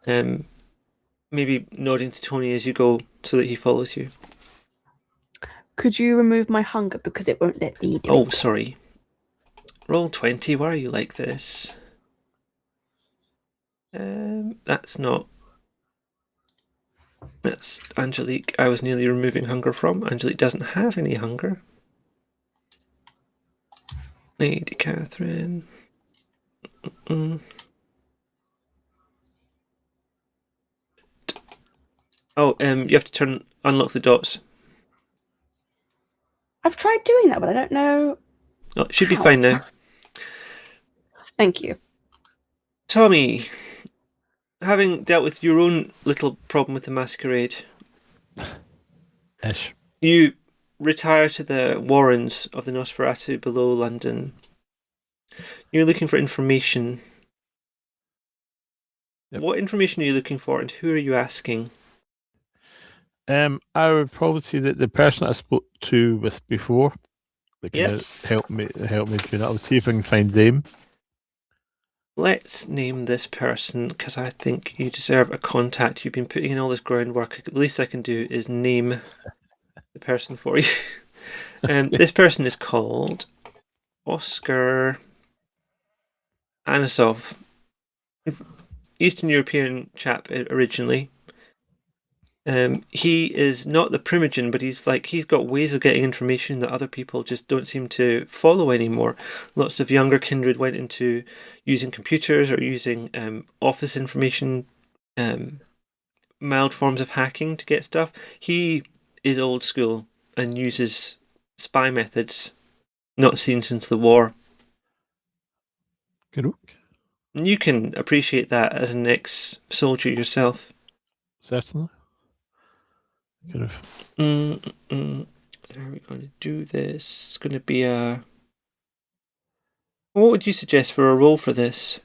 Maybe nodding to Tony as you go so that he follows you. Could you remove my hunger because it won't let me do it? Oh, sorry. Roll 20. Why are you like this? That's not... That's Angelique. I was nearly removing hunger from. Angelique doesn't have any hunger. Lady Catherine. Oh, you have to unlock the dots. I've tried doing that, but I don't know. Oh, it should be fine now. Thank you. Tommy, having dealt with your own little problem with the Masquerade, Ish. You retire to the warrens of the Nosferatu below London. You're looking for information. Yep. What information are you looking for, and who are you asking? I would probably say that the person I spoke to with before, that kind of helped me doing it. I'll see if I can find them. Let's name this person, because I think you deserve a contact. You've been putting in all this groundwork. The least I can do is name the person for you. This person is called Oscar Anisov. Eastern European chap originally. He is not the Primogen, but he's got ways of getting information that other people just don't seem to follow anymore. Lots of younger kindred went into using computers or using office information, mild forms of hacking to get stuff. He is old school and uses spy methods not seen since the war. Good. You can appreciate that as an ex-soldier yourself. Certainly. How are we going to do this? It's going to be a... What would you suggest for a role for this?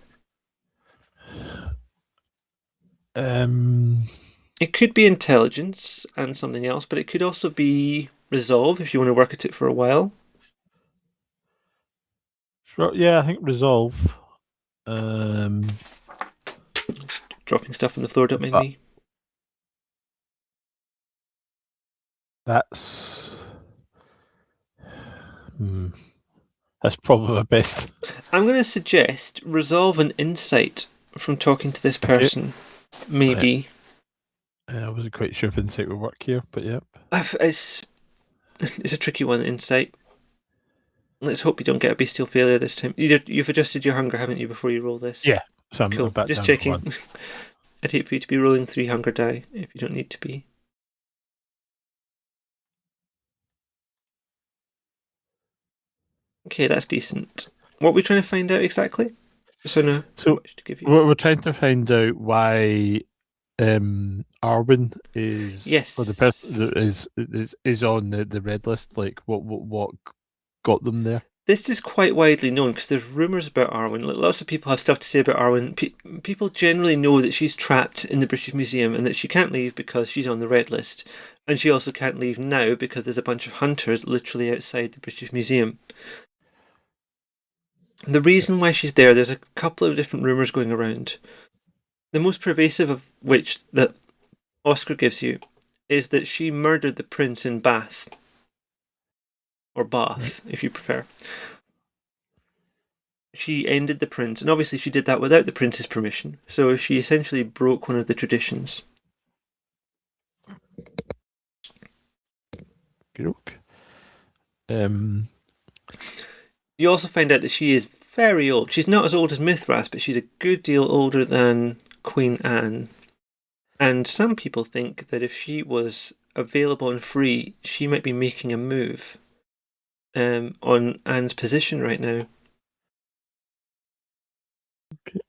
It could be intelligence and something else, but it could also be resolve if you want to work at it for a while. Yeah, I think resolve. Just dropping stuff on the floor, don't mind me. That's probably my best. I'm going to suggest resolve and insight from talking to this person. Maybe. I wasn't quite sure if insight would work here, but yep. It's a tricky one, insight. Let's hope you don't get a bestial failure this time. You've adjusted your hunger, haven't you, before you roll this? Yeah. So I'm cool. Just checking. I'd hate for you to be rolling 3 hunger die if you don't need to be. Okay, that's decent. What are we trying to find out exactly? Just so I know how much to give you. We're trying to find out why Arwen is Yes. or the person that is on the red list. Like what got them there? This is quite widely known because there's rumours about Arwen. Lots of people have stuff to say about Arwen. People generally know that she's trapped in the British Museum and that she can't leave because she's on the red list. And she also can't leave now because there's a bunch of hunters literally outside the British Museum. The reason why she's there's a couple of different rumours going around. The most pervasive of which that Oscar gives you is that she murdered the prince in Bath. Or Bath, if you prefer. She ended the prince, and obviously she did that without the prince's permission, so she essentially broke one of the traditions. You also find out that she is very old. She's not as old as Mithras, but she's a good deal older than Queen Anne. And some people think that if she was available and free, she might be making a move on Anne's position right now. Okay.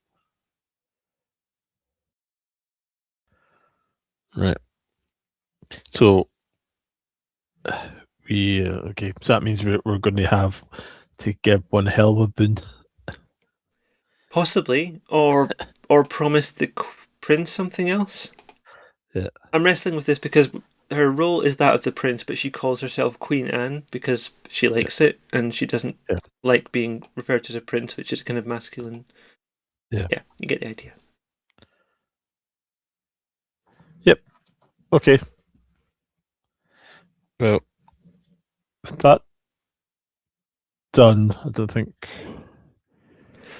Right. So okay. So that means we're going to have to give one hell of a boon. Possibly, or promise the prince something else. Yeah. I'm wrestling with this because her role is that of the prince, but she calls herself Queen Anne because she likes it and she doesn't like being referred to as a prince, which is kind of masculine. Yeah, you get the idea. Yep. Okay. Well, with that done, I don't think.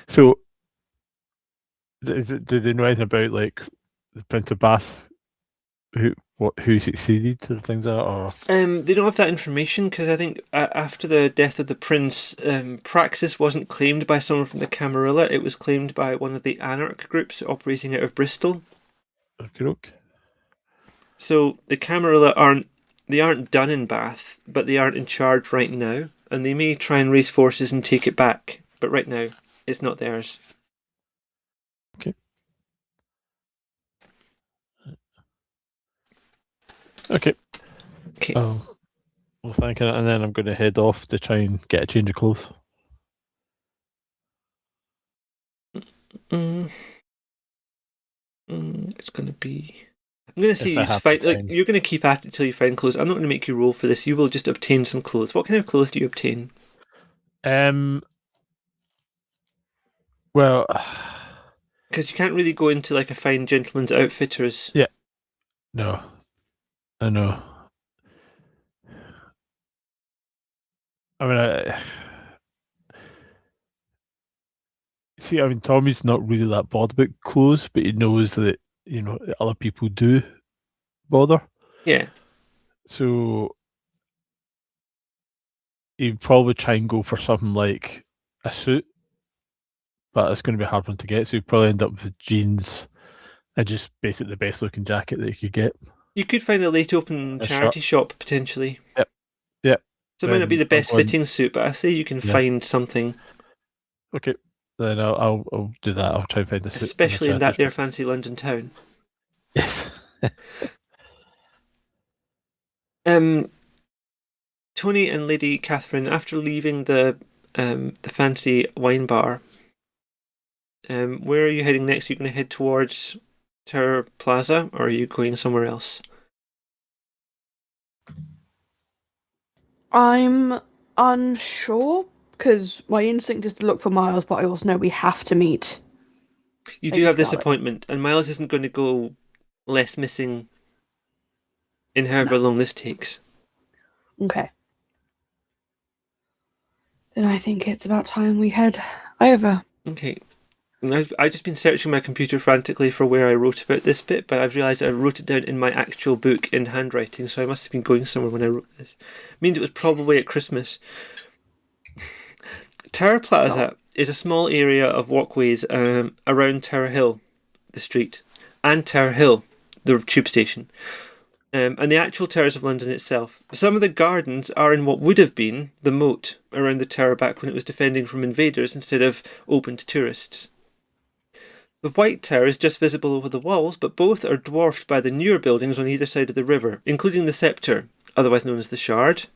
So, do they know anything about like the Prince of Bath? Who succeeded to the things that or they don't have that information because I think after the death of the prince, Praxis wasn't claimed by someone from the Camarilla. It was claimed by one of the anarch groups operating out of Bristol. Okay. So the Camarilla aren't done in Bath, but they aren't in charge right now, and they may try and raise forces and take it back. But right now, it's not theirs. Okay. Okay. Well, thank you. And then I'm going to head off to try and get a change of clothes. It's going to be. I'm going to say you just find. Like, you're going to keep at it till you find clothes. I'm not going to make you roll for this. You will just obtain some clothes. What kind of clothes do you obtain? Well, because you can't really go into like a fine gentleman's outfitters. Yeah. No. I know. I mean, see, I mean, Tommy's not really that bothered about clothes, but he knows that, other people do bother. Yeah. So he'd probably try and go for something like a suit, but it's going to be a hard one to get. So he'd probably end up with jeans and just basically the best looking jacket that he could get. You could find a late open charity shop potentially. Yep. So it might not be the best fitting suit, but I say you can find something. Okay. Then I'll do that. I'll try and find a suit. Especially in that there fancy London town. Yes. Tony and Lady Catherine, after leaving the fancy wine bar, where are you heading next? Are you going to head towards Tower Plaza, or are you going somewhere else? I'm unsure, because my instinct is to look for Miles, but I also know we have to meet. You do have this appointment, and Miles isn't going to go less missing in however long this takes. Okay. Then I think it's about time we head over. Okay. I've just been searching my computer frantically for where I wrote about this bit, but I've realised I wrote it down in my actual book in handwriting, so I must have been going somewhere when I wrote this. It means it was probably at Christmas. Tower Plaza is a small area of walkways around Tower Hill, the street, and Tower Hill, the tube station, and the actual towers of London itself. Some of the gardens are in what would have been the moat around the tower back when it was defending from invaders instead of open to tourists. The White Tower is just visible over the walls, but both are dwarfed by the newer buildings on either side of the river, including the Sceptre, otherwise known as the Shard.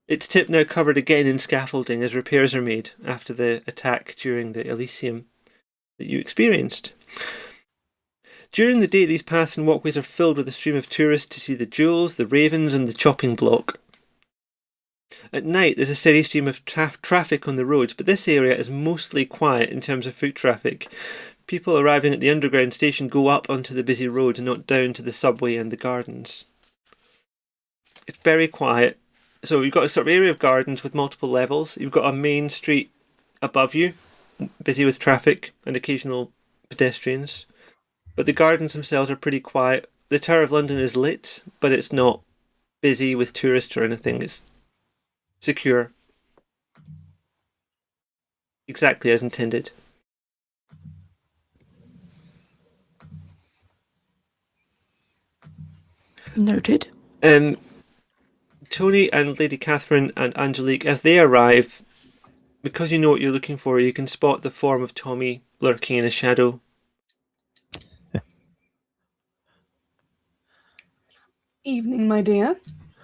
Its tip now covered again in scaffolding as repairs are made after the attack during the Elysium that you experienced. During the day, these paths and walkways are filled with a stream of tourists to see the jewels, the ravens, and the chopping block. At night, there's a steady stream of traffic on the roads, but this area is mostly quiet in terms of foot traffic. People arriving at the underground station go up onto the busy road and not down to the subway and the gardens. It's very quiet. So you've got a sort of area of gardens with multiple levels. You've got a main street above you, busy with traffic and occasional pedestrians. But the gardens themselves are pretty quiet. The Tower of London is lit, but it's not busy with tourists or anything. It's secure. Exactly as intended. Noted. Tony and Lady Catherine and Angelique, as they arrive, because you know what you're looking for, you can spot the form of Tommy lurking in a shadow. Evening, my dear.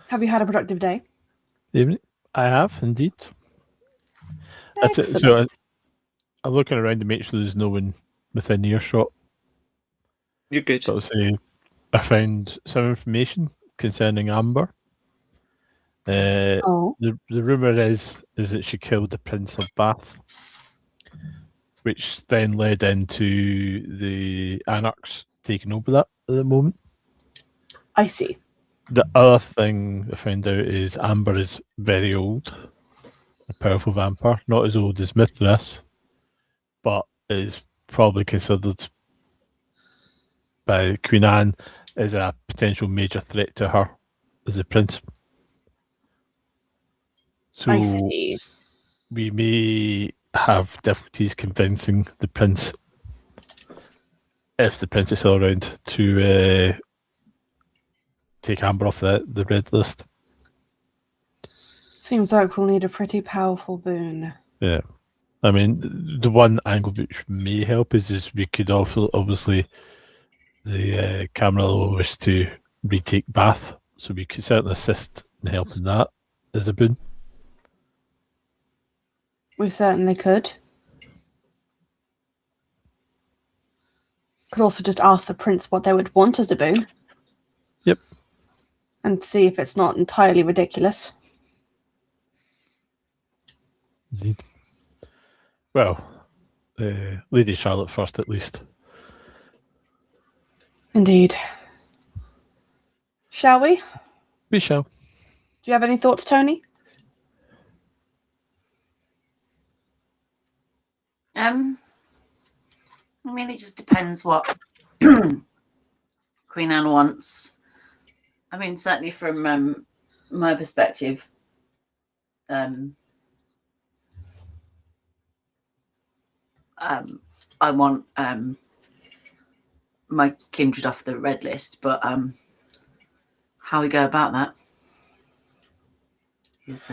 Have you had a productive day? Evening. I have indeed. That's it. So Excellent. I'm looking around to make sure there's no one within earshot. You're good. But I'll say I found some information concerning Amber. The rumour is that she killed the Prince of Bath, which then led into the Anarchs taking over that at the moment. I see. The other thing I found out is Amber is very old, a powerful vampire, not as old as Mithras, but is probably considered by Queen Anne as a potential major threat to her as a prince. So I see. we may have difficulties convincing the prince, if the prince is still around, to take Amber off the red list. Seems like we'll need a pretty powerful boon. Yeah. I mean, the one angle which may help is we could also, obviously, the Camarilla wish to retake Bath, so we could certainly assist in helping that as a boon. We certainly could. Could also just ask the prince what they would want as a boon. Yep. And see if it's not entirely ridiculous. Indeed. Well, Lady Charlotte first, at least. Indeed. Shall we? We shall. Do you have any thoughts, Tony? I mean, it just depends what Queen Anne wants. I mean, certainly from my perspective, I want my kindred off the red list, but how we go about that is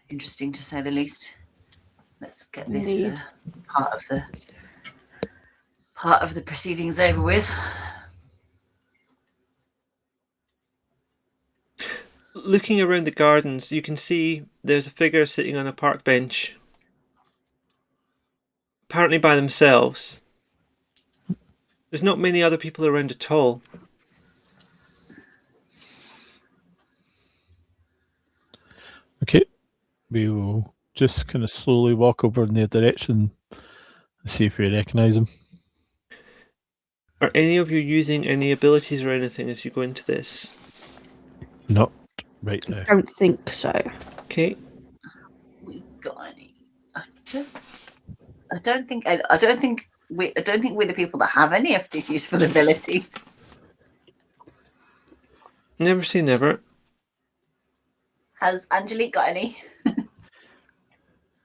interesting to say the least. Let's get this part of the proceedings over with. Looking around the gardens, you can see there's a figure sitting on a park bench, apparently by themselves. There's not many other people around at all. Okay. We will just kind of slowly walk over in their direction and see if we recognise them. Are any of you using any abilities or anything as you go into this? Not right now. I don't think so. Okay. We got any? I don't think we're the people that have any of these useful abilities. Never say never. Has Angelique got any?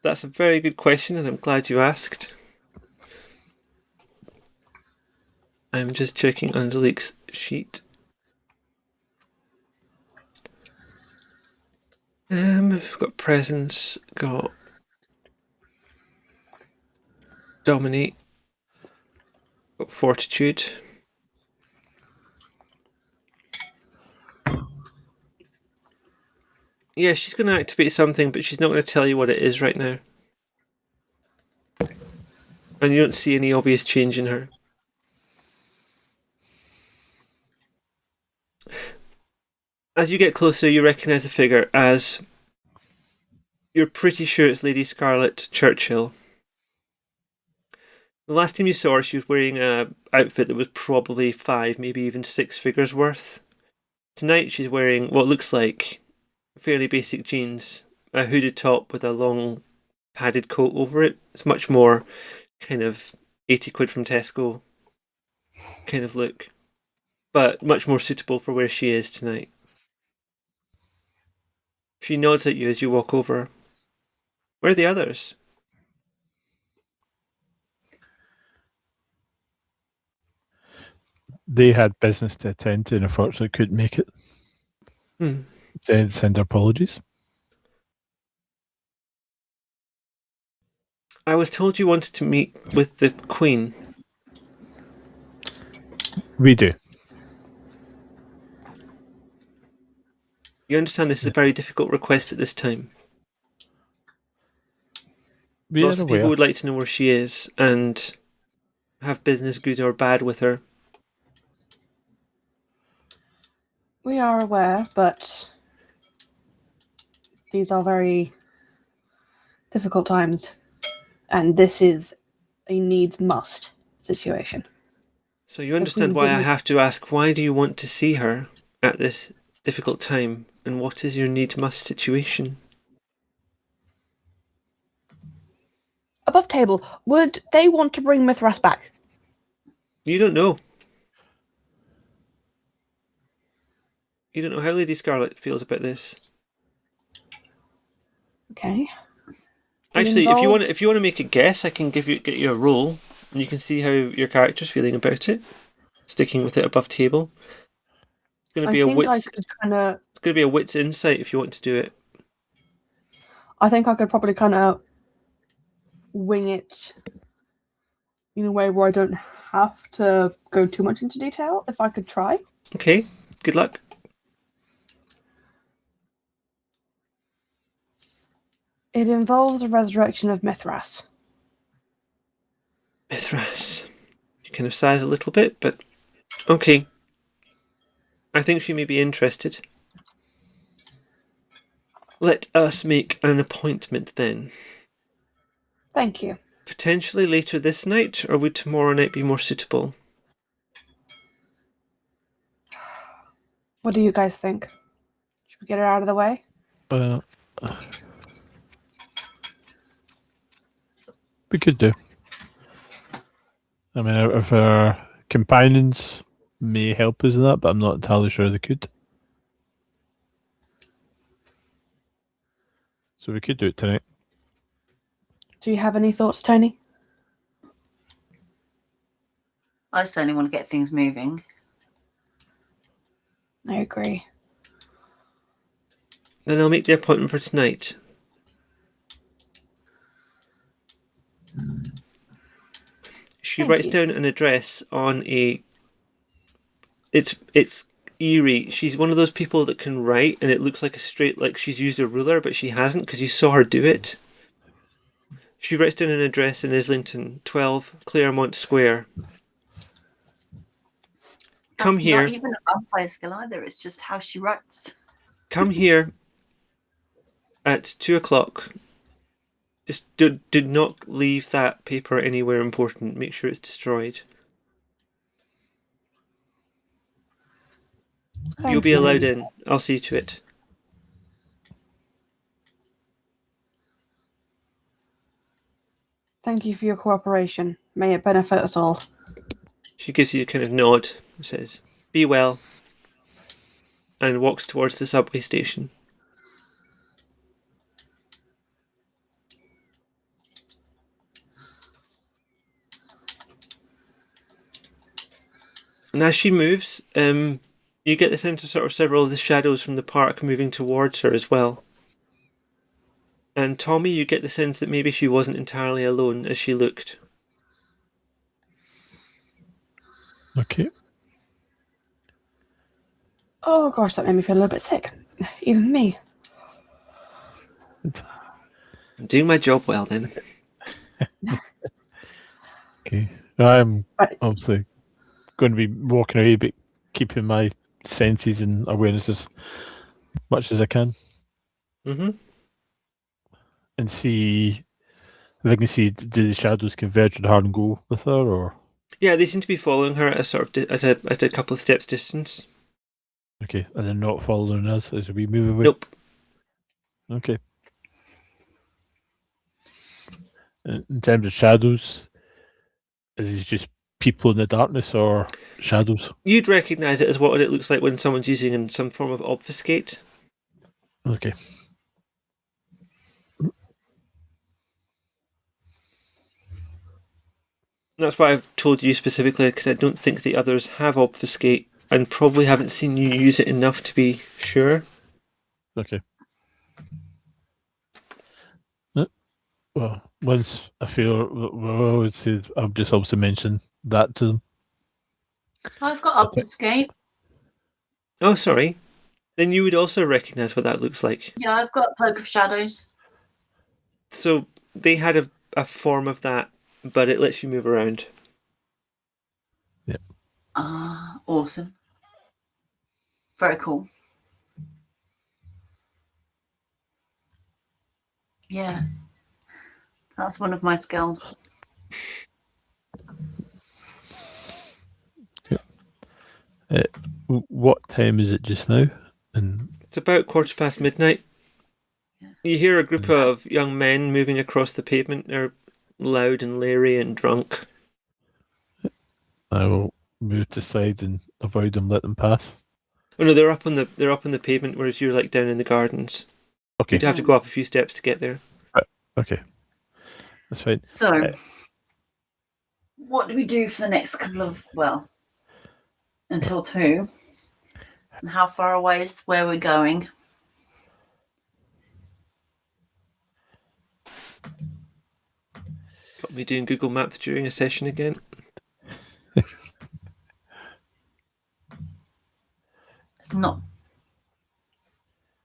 That's a very good question, and I'm glad you asked. I'm just checking Angelique's sheet. We've got presence, got Dominate. Fortitude. Yeah, she's going to activate something, but she's not going to tell you what it is right now. And you don't see any obvious change in her. As you get closer, you recognise the figure as... You're pretty sure it's Lady Scarlet Churchill. The last time you saw her, she was wearing an outfit that was probably 5, maybe even 6 figures worth. Tonight she's wearing what looks like fairly basic jeans, a hooded top with a long padded coat over it. It's much more kind of 80 quid from Tesco kind of look, but much more suitable for where she is tonight. She nods at you as you walk over. Where are the others? They had business to attend to and unfortunately couldn't make it. Send their apologies. I was told you wanted to meet with the Queen. We do. You understand this is a very difficult request at this time. We Lots are of people aware. would like to know where she is and have business, good or bad, with her. We are aware, but these are very difficult times, and this is a needs-must situation. So you understand why I have to ask, why do you want to see her at this difficult time, and what is your need-must situation? Above table, would they want to bring Mithras back? You don't know. You don't know how Lady Scarlet feels about this. Okay. Actually, if you want to make a guess, I can get you a roll, and you can see how your character's feeling about it. Sticking with it above table. It's going to be It's going to be a wits insight if you want to do it. I think I could probably kind of wing it in a way where I don't have to go too much into detail, if I could try. Okay, good luck. It involves the resurrection of Mithras. Mithras. You kind of sighs a little bit, but okay. I think she may be interested. Let us make an appointment then. Thank you. Potentially later this night, or would tomorrow night be more suitable? What do you guys think? Should we get her out of the way? We could do. I mean, if our companions may help us in that, but I'm not entirely sure they could. So we could do it tonight. Do you have any thoughts, Tony? I certainly want to get things moving. I agree. Then I'll make the appointment for tonight. She writes down an address on a... It's eerie. She's one of those people that can write and it looks like a straight... Like she's used a ruler, but she hasn't because you saw her do it. She writes down an address in Islington, 12 Claremont Square. Come here. Not even an umpire skill either. It's just how she writes. Come here at 2 o'clock. Just do not leave that paper anywhere important. Make sure it's destroyed. You'll be allowed in. I'll see to it. Thank you for your cooperation. May it benefit us all. She gives you a kind of nod and says, "Be well," and walks towards the subway station. And as she moves, you get the sense of sort of several of the shadows from the park moving towards her as well. And Tommy, you get the sense that maybe she wasn't entirely alone as she looked. Okay. Oh gosh, that made me feel a little bit sick. Even me. I'm doing my job well then. Okay. I'm Right. obviously going to be walking away, but keeping my senses and awareness as much as I can, Mm-hmm. and see if I can see, do the shadows converge with her and go with her, or Yeah, they seem to be following her at a sort of at a couple of steps distance. okay, and then not following us as we move away. Nope. Okay. In terms of shadows, is it just people in the darkness or shadows? You'd recognise it as what it looks like when someone's using in some form of obfuscate. Okay. That's why I've told you specifically, because I don't think the others have obfuscate, and probably haven't seen you use it enough to be sure. Okay. Well, once I feel, well, I would say I'll just also mention that to them. I've got obfuscate. Oh, sorry. Then you would also recognise what that looks like. Yeah, I've got cloak of shadows. So they had a form of that, but it lets you move around. Awesome. Very cool. Yeah, that's one of my skills. What time is it just now? And It's about midnight. You hear a group of young men moving across the pavement. They're loud and leery and drunk. I will move to the side and avoid them, let them pass. Oh no, they're up on the pavement, whereas you're like down in the gardens. Okay. You'd have to go up a few steps to get there. Okay. That's fine. So, what do we do for the next couple of, until 2? And how far away is where we're going? Got me doing Google Maps during a session again. It's not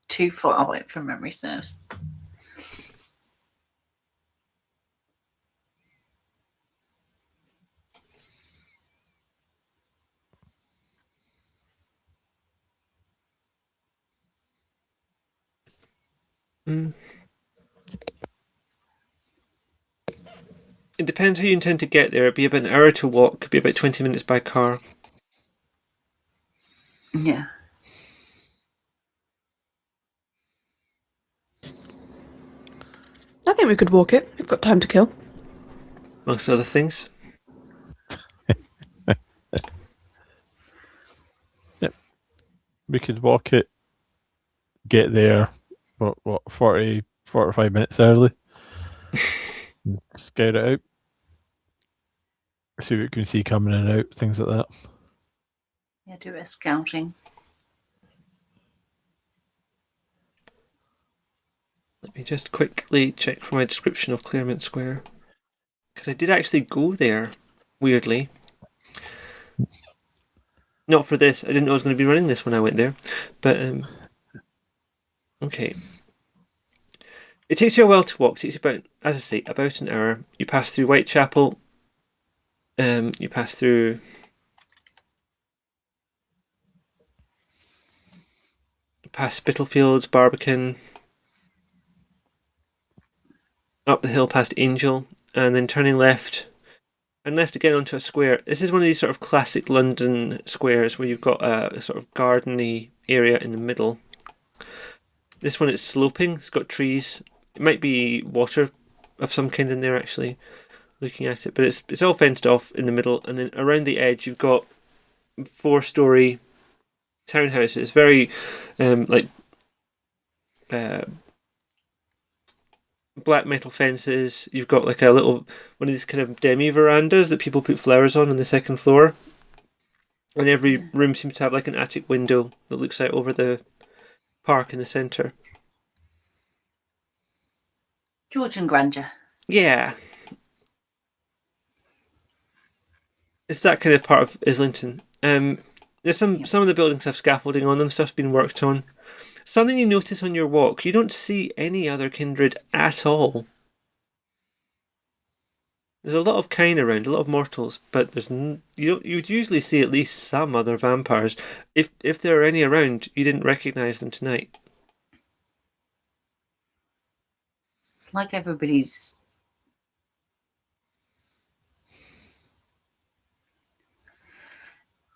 too far away from memory serves. It depends how you intend to get there. It'd be about an hour to walk. Could be about 20 minutes by car. Yeah. I think we could walk it. We've got time to kill. Amongst other things. Yep. We could walk it, get there, what 40, 45 minutes early. Scout it out. See what we can see coming in and out, things like that. Yeah, do a scouting. Let me just quickly check for my description of Claremont Square. Because I did actually go there, weirdly. Not for this. I didn't know I was going to be running this when I went there. But, okay. It takes you a while to walk. It takes you about, as I say, about an hour. You pass through Whitechapel. You pass through past Spitalfields, Barbican, up the hill past Angel, and then turning left, and left again onto a square. This is one of these sort of classic London squares where you've got a sort of gardeny area in the middle. This one is sloping. It's got trees. It might be water of some kind in there, actually, looking at it. But it's all fenced off in the middle, and then around the edge you've got 4-storey townhouses. Very black metal fences. You've got like a little one of these kind of demi verandas that people put flowers on the second floor. And every room seems to have like an attic window that looks out over the park in the centre. Georgian grandeur. Yeah. It's that kind of part of Islington. There's some of the buildings have scaffolding on them. Stuff's been worked on. Something you notice on your walk: you don't see any other kindred at all. There's a lot of kine around, a lot of mortals, but you'd usually see at least some other vampires. If there are any around, you didn't recognise them tonight. It's like everybody's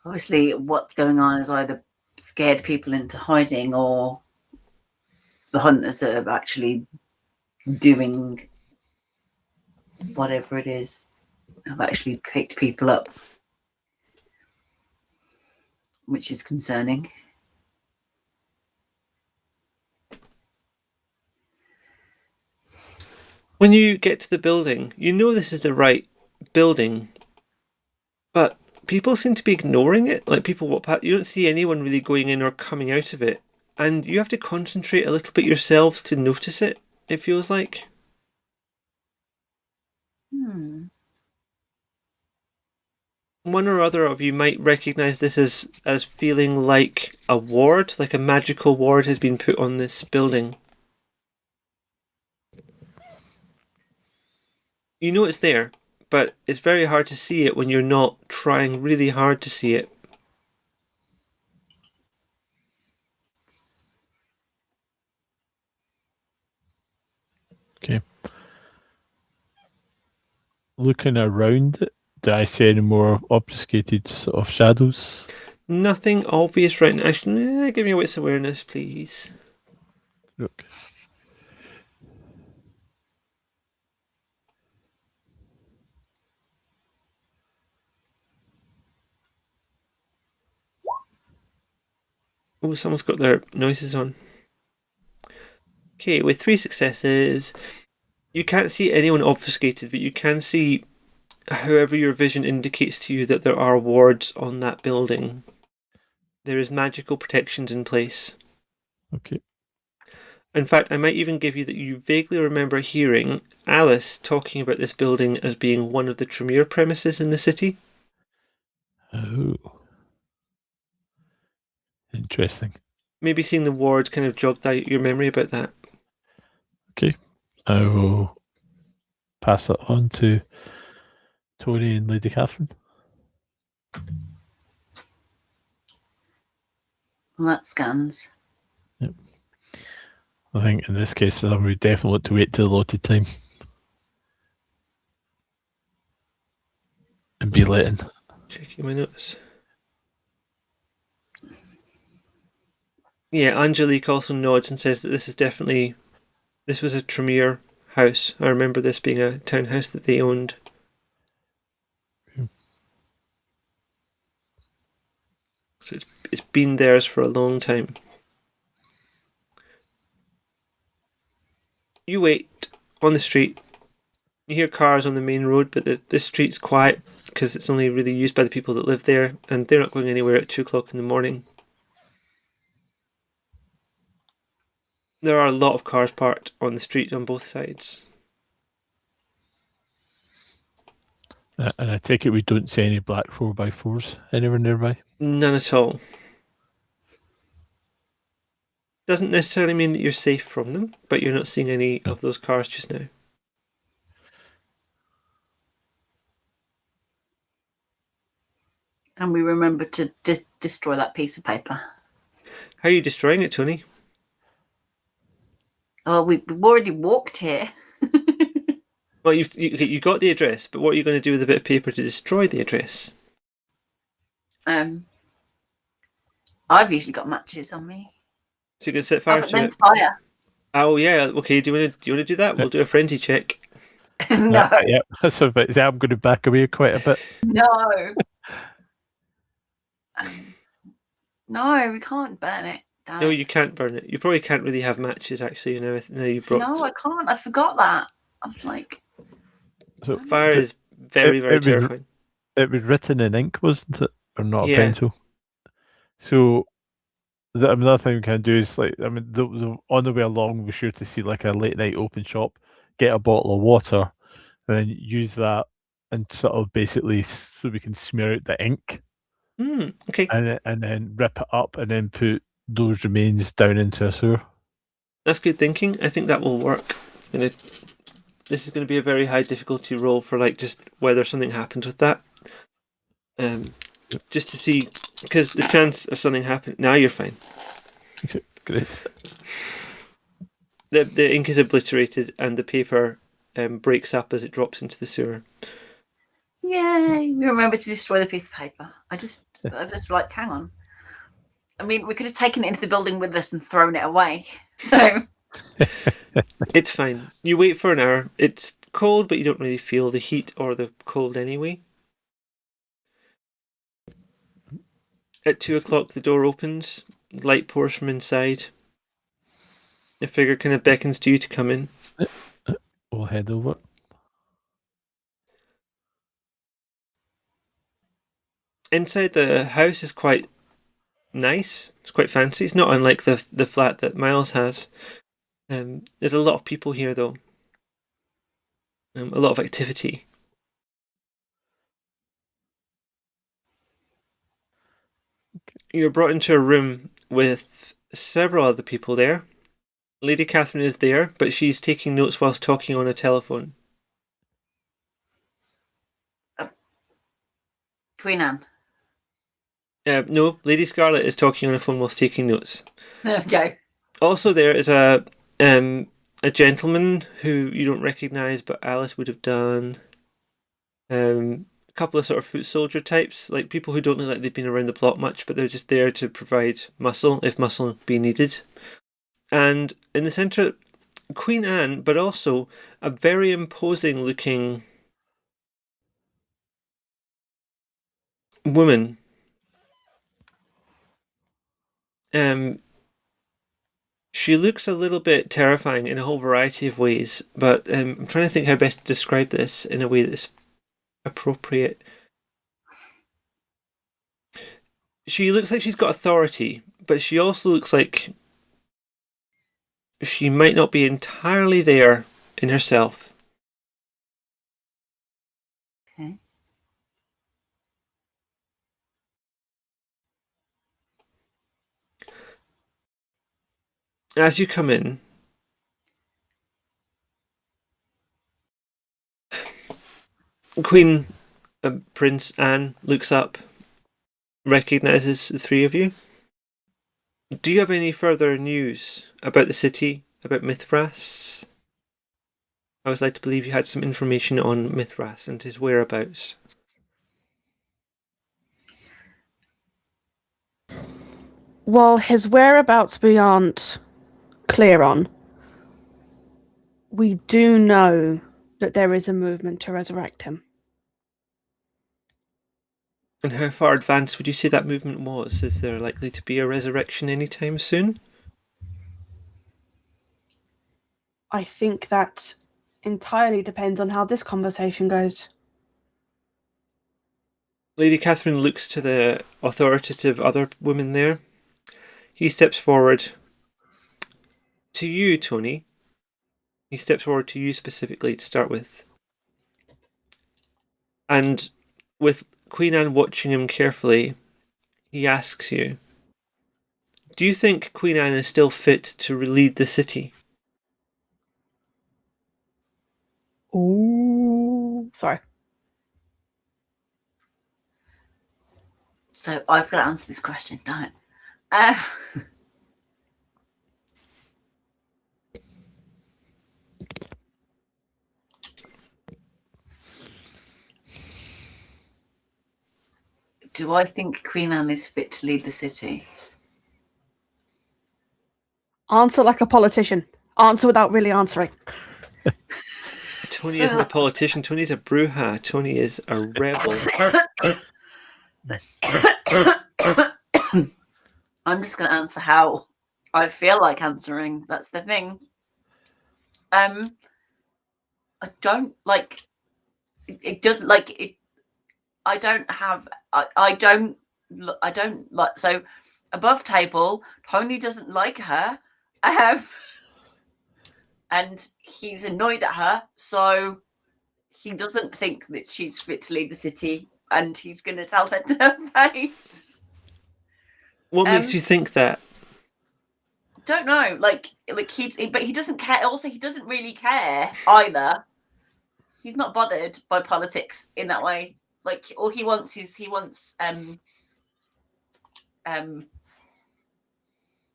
obviously what's going on is either scared people into hiding, or the hunters are actually doing whatever it is, have actually picked people up, which is concerning. When you get to the building, you know this is the right building, but people seem to be ignoring it. Like, people walk past, you don't see anyone really going in or coming out of it, and you have to concentrate a little bit yourselves to notice it, it feels like. One or other of you might recognise this as feeling like a ward, like a magical ward has been put on this building. You know it's there, but it's very hard to see it when you're not trying really hard to see it. Okay. Looking around it, do I see any more obfuscated sort of shadows? Nothing obvious right now. Actually, give me a wits awareness, please. Look. Oh, someone's got their noises on. Okay, with 3 successes, you can't see anyone obfuscated, but you can see however your vision indicates to you that there are wards on that building. There is magical protections in place. Okay. In fact, I might even give you that you vaguely remember hearing Alice talking about this building as being one of the Tremere premises in the city. Oh. Interesting. Maybe seeing the ward kind of jogged out your memory about that. Okay. I will pass that on to Tony and Lady Catherine. Well, that scans. Yep. I think in this case, we definitely want to wait till the allotted time and be let in. Checking my notes. Yeah, Angelique also nods and says that this was a Tremere house. I remember this being a townhouse that they owned. So it's been theirs for a long time. You wait on the street. You hear cars on the main road, but this street's quiet because it's only really used by the people that live there, and they're not going anywhere at 2 o'clock in the morning. There are a lot of cars parked on the street on both sides. And I take it we don't see any black 4x4s anywhere nearby? None at all. Doesn't necessarily mean that you're safe from them, but you're not seeing any of those cars just now. And we remember to destroy that piece of paper. How are you destroying it, Tony? Oh, we've already walked here. Well, you got the address, but what are you going to do with a bit of paper to destroy the address? I've usually got matches on me. So you're going to set fire but to then it? fire. Oh yeah, okay. Do you want to do that? We'll do a frenzy check. No. Yeah, that's a bit. I'm going to back away quite a bit. No. No, we can't burn it down. No, you can't burn it. You probably can't really have matches, actually. Now you brought. No, I can't. I forgot that. I was like, So fire is very, very terrifying. It was written in ink, wasn't it, or not Yeah. a pencil? So another thing we can do is on the way along, we're sure to see like a late night open shop, get a bottle of water, and then use that and sort of basically so we can smear out the ink Okay. and then rip it up and then put those remains down into a sewer. That's good thinking. I think that will work. And this is going to be a very high difficulty roll for like just whether something happens with that. Just to see, because the chance of something happening. Now you're fine. Okay, great. The ink is obliterated and the paper breaks up as it drops into the sewer. Yay! We remember to destroy the piece of paper. I just like, hang on. I mean, we could have taken it into the building with us and thrown it away. So it's fine. You wait for an hour. It's cold, but you don't really feel the heat or the cold anyway. At 2:00, the door opens. Light pours from inside. A figure kind of beckons to you to come in. We'll head over. Inside the house is quite nice. It's quite fancy. It's not unlike the flat that Miles has. There's a lot of people here, though. A lot of activity. You're brought into a room with several other people there. Lady Catherine is there, but she's taking notes whilst talking on a telephone. Queen Anne. No, Lady Scarlet is talking on a phone whilst taking notes. There we go. Also, there is a gentleman who you don't recognise, but Alice would have done. A couple of sort of foot soldier types, like people who don't look like they've been around the block much, but they're just there to provide muscle if muscle be needed. And in the centre, Queen Anne, but also a very imposing looking woman. She looks a little bit terrifying in a whole variety of ways, but I'm trying to think how best to describe this in a way that's appropriate. She looks like she's got authority, but she also looks like she might not be entirely there in herself. Okay. As you come in, Queen Prince Anne looks up, recognises the three of you. Do you have any further news about the city, about Mithras? I was led to believe you had some information on Mithras and his whereabouts. Well, his whereabouts we aren't clear on. We do know that there is a movement to resurrect him. And how far advanced would you say that movement was? Is there likely to be a resurrection anytime soon? I think that entirely depends on how this conversation goes. Lady Catherine looks to the authoritative other woman there. He steps forward to you, Tony. He steps forward to you specifically to start with. And with Queen Anne watching him carefully, he asks you, do you think Queen Anne is still fit to lead the city? Ooh. Sorry. So I've got to answer this question, don't I? Do I think Queen Anne is fit to lead the city? Answer like a politician. Answer without really answering. Tony isn't a politician. Tony's a Bruja. Tony is a rebel. I'm just going to answer how I feel like answering. That's the thing. I don't like. It doesn't like it. I don't have. I don't like. So above table, Tony doesn't like her, and he's annoyed at her. So he doesn't think that she's fit to lead the city, and he's going to tell her to her face. What makes you think that? Don't know. But he doesn't care. Also, he doesn't really care either. He's not bothered by politics in that way. Like, all he wants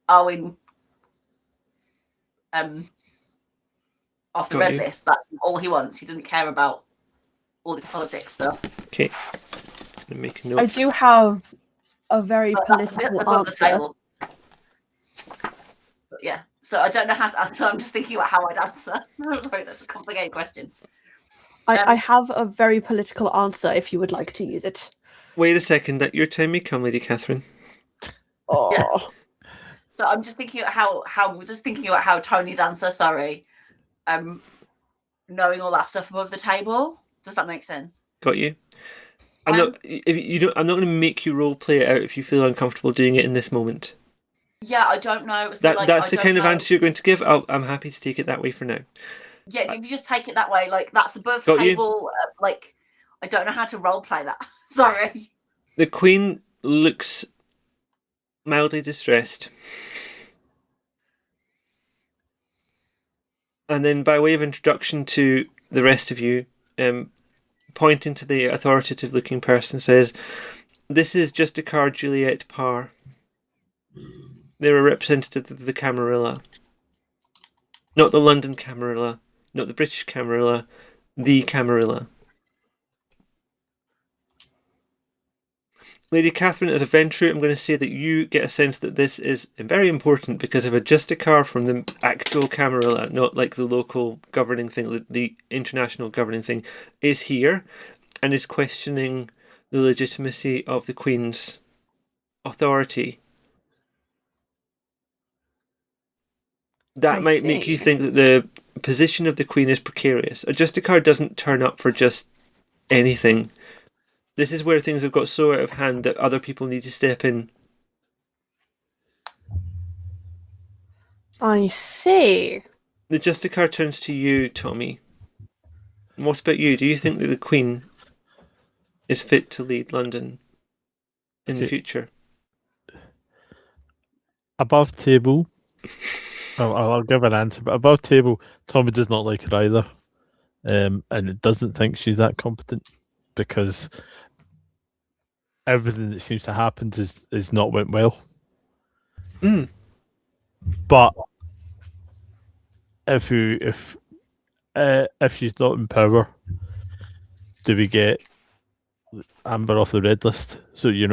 Arwen off the red list. That's all he wants. He doesn't care about all this politics stuff. Okay. I'm make a note. I do have a very political above answer. the table. But yeah, so I don't know how to answer. I'm just thinking about how I'd answer. Right, that's a complicated question. I have a very political answer if you would like to use it. Wait a second, that your time may come, Lady Catherine. Oh. Yeah. So I'm just thinking about how Tony'd answer. Sorry, knowing all that stuff above the table. Does that make sense? Got you. I'm not going to make you role play it out if you feel uncomfortable doing it in this moment. Yeah, I don't know. So that's the kind of answer you're going to give. I'm happy to take it that way for now. Yeah, if you just take it that way, like that's above Got table. Like I don't know how to role play that. Sorry. The Queen looks mildly distressed. And then, by way of introduction to the rest of you, pointing to the authoritative-looking person, says, "This is just a card Juliet Parr. They're a representative of the Camarilla. Not the London Camarilla, not the British Camarilla, the Camarilla." Lady Catherine, as a venture, I'm going to say that you get a sense that this is very important because of a Justicar from the actual Camarilla, not like the local governing thing, the international governing thing, is here and is questioning the legitimacy of the Queen's authority. That might make you think that the position of the Queen is precarious. A Justicar doesn't turn up for just anything. This is where things have got so out of hand that other people need to step in. I see. The Justicar turns to you, Tommy. What about you? Do you think that the Queen is fit to lead London in the future? Above table, I'll give an answer, but above table, Tommy does not like her either. And it doesn't think she's that competent because everything that seems to happen is not went well. But if she's not in power, do we get Amber off the red list? So we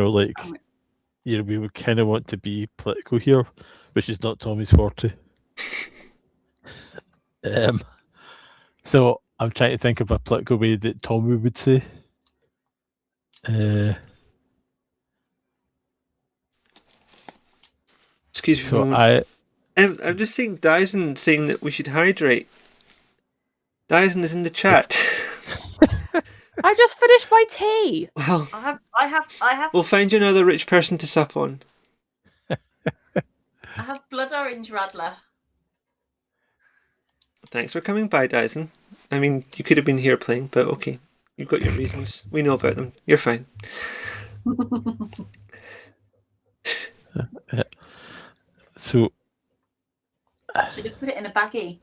would kind of want to be political here, which is not Tommy's forte. So I'm trying to think of a political way that Tommy would say. Excuse me. So I'm just seeing Dyson saying that we should hydrate. Dyson is in the chat. I just finished my tea. Well, I have. We'll find you another rich person to sup on. I have blood orange Radler. Thanks for coming by, Dyson. I mean, you could have been here playing, but okay. You've got your reasons. We know about them. You're fine. So should have put it in a baggie.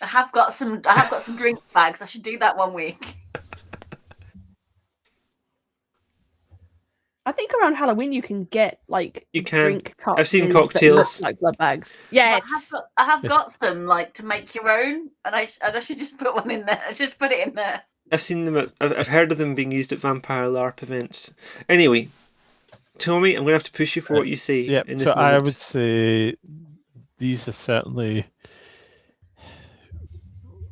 I have got some drink bags. I should do that one week. I think around Halloween you can get drink cups. I've seen cocktails that look like blood bags. Yes, I have got some to make your own, and I should just put one in there. Just put it in there. I've seen them. I've heard of them being used at vampire LARP events. Anyway, Tommy, I'm going to have to push you for what you say. Yeah, in this so moment. I would say these are certainly.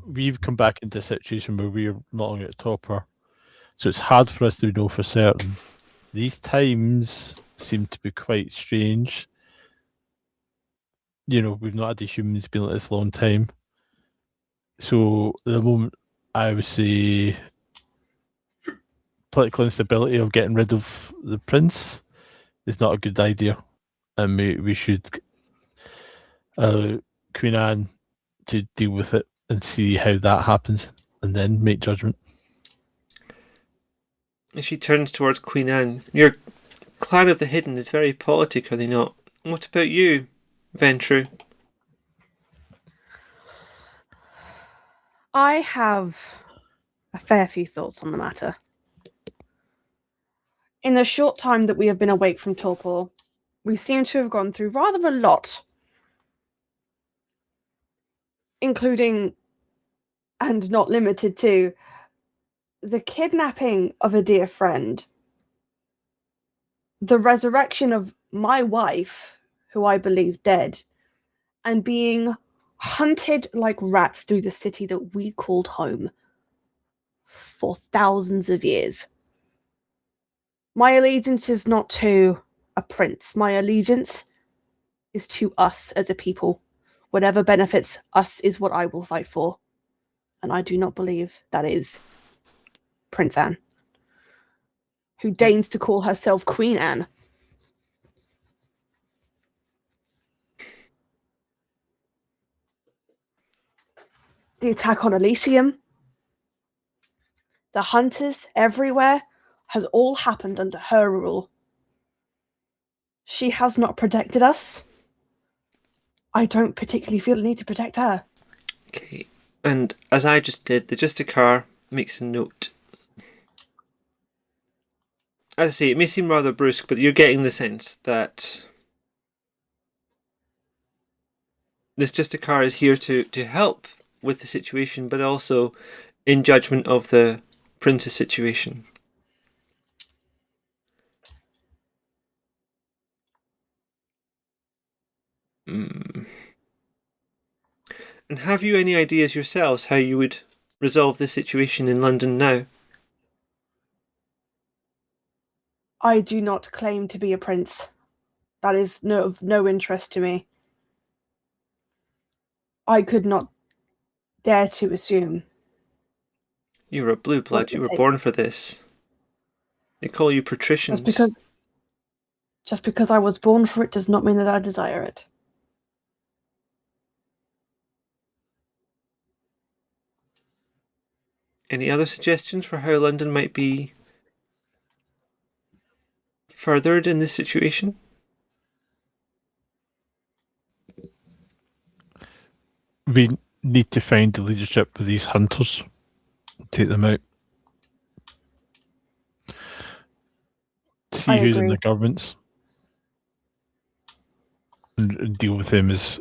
We've come back into a situation where we're not on at topper, so it's hard for us to know for certain. These times seem to be quite strange. We've not had the humans been like this a long time. So at the moment, I would say political instability of getting rid of the prince is not a good idea, and we should Queen Anne to deal with it and see how that happens, and then make judgment. As she turns towards Queen Anne, your clan of the Hidden is very politic, are they not? What about you, Ventru? I have a fair few thoughts on the matter. In the short time that we have been awake from torpor, we seem to have gone through rather a lot, including, and not limited to, the kidnapping of a dear friend, the resurrection of my wife, who I believe dead, and being hunted like rats through the city that we called home for thousands of years. My allegiance is not to a prince. My allegiance is to us as a people. Whatever benefits us is what I will fight for. And I do not believe that is Prince Anne, who deigns to call herself Queen Anne. The attack on Elysium, the hunters everywhere, has all happened under her rule. She has not protected us. I don't particularly feel the need to protect her. Okay, and as I just did, the Justicar makes a note. As I say, it may seem rather brusque, but you're getting the sense that this Justicar is here to help with the situation, but also in judgment of the prince's situation. And have you any ideas yourselves how you would resolve this situation in London now? I do not claim to be a prince. That is of no interest to me. I could not dare to assume. You're a blue blood. You were born for this. They call you patricians. Just because I was born for it does not mean that I desire it. Any other suggestions for how London might be furthered in this situation? We need to find the leadership of these hunters, take them out, see who's in the governments, and deal with them as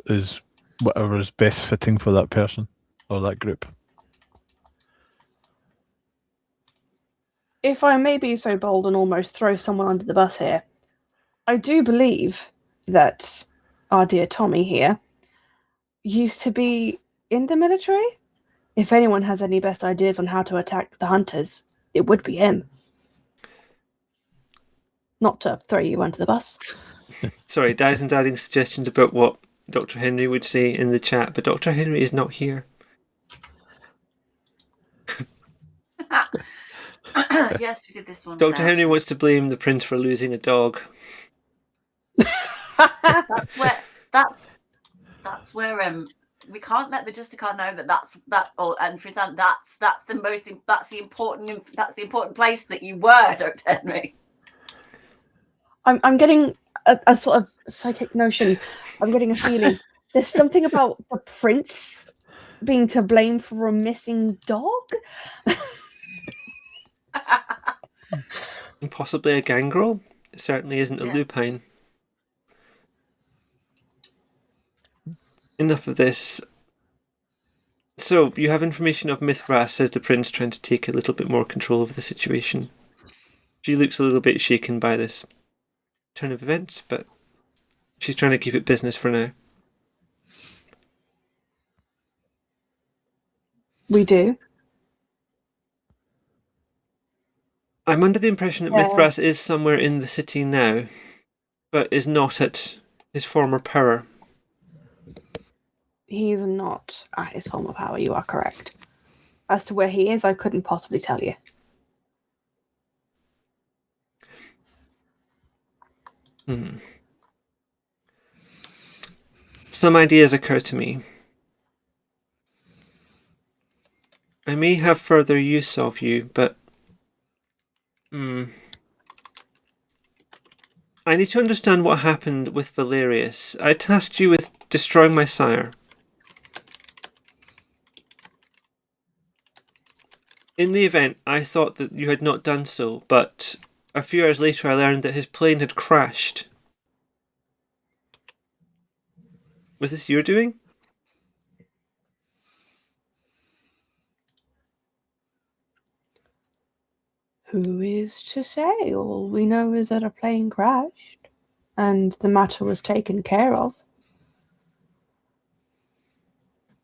whatever is best fitting for that person or that group. If I may be so bold and almost throw someone under the bus here, I do believe that our dear Tommy here used to be in the military. If anyone has any best ideas on how to attack the hunters, it would be him. Not to throw you under the bus. Sorry, Dyson's adding suggestions about what Dr. Henry would say in the chat, but Dr. Henry is not here. Yes, we did this one. Dr. Henry wants to blame the prince for losing a dog. That's where we can't let the Justicar know and for example that's the important place that you were, Dr. Henry. I'm getting a sort of psychic notion. I'm getting a feeling. There's something about the prince being to blame for a missing dog. And possibly a gangrel. It certainly isn't a lupine. Enough of this. So, you have information of Mithras, says the prince, trying to take a little bit more control of the situation. She looks a little bit shaken by this turn of events, but she's trying to keep it business for now. We do. I'm under the impression that Mithras is somewhere in the city now, but is not at his former power. He's not at his former power, you are correct. As to where he is, I couldn't possibly tell you. Some ideas occur to me. I may have further use of you, but I need to understand what happened with Valerius. I tasked you with destroying my sire. In the event, I thought that you had not done so, but a few hours later I learned that his plane had crashed. Was this your doing? Who is to say? All we know is that a plane crashed, and the matter was taken care of.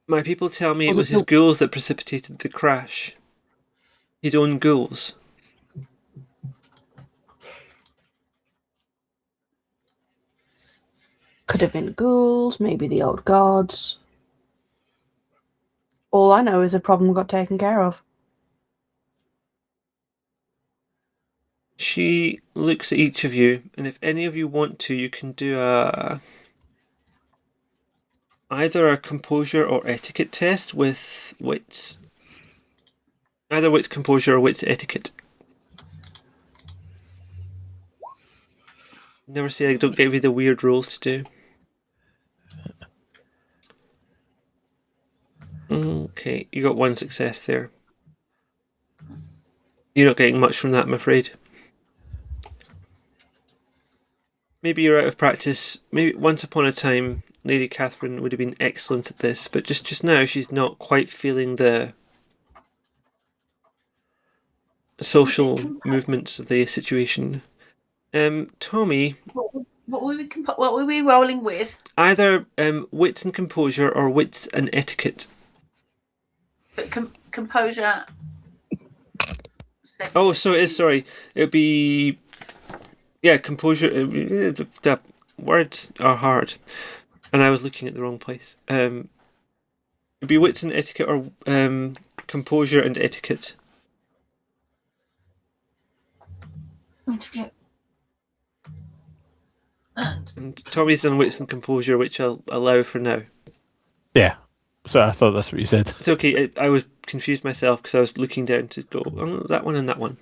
My people tell me Was it it was his the- ghouls that precipitated the crash. His own ghouls. Could have been ghouls, maybe the old gods. All I know is the problem got taken care of. She looks at each of you, and if any of you want to, you can do either a composure or etiquette test with wits. Either wits composure or wits etiquette. Never say I don't give you the weird rules to do. Okay, you got one success there. You're not getting much from that, I'm afraid. Maybe you're out of practice. Maybe once upon a time, Lady Catherine would have been excellent at this, but just now she's not quite feeling the social movements of the situation. Tommy, What were we rolling with? either wits and composure or wits and etiquette. But composure. Oh, so it is. Sorry, it would be composure. The words are hard, and I was looking at the wrong place. It'd be wits and etiquette or composure and etiquette. And Tommy's done wits and composure, which I'll allow for now. Yeah. So I thought that's what you said. It's okay. I was confused myself because I was looking down to go that one and that one.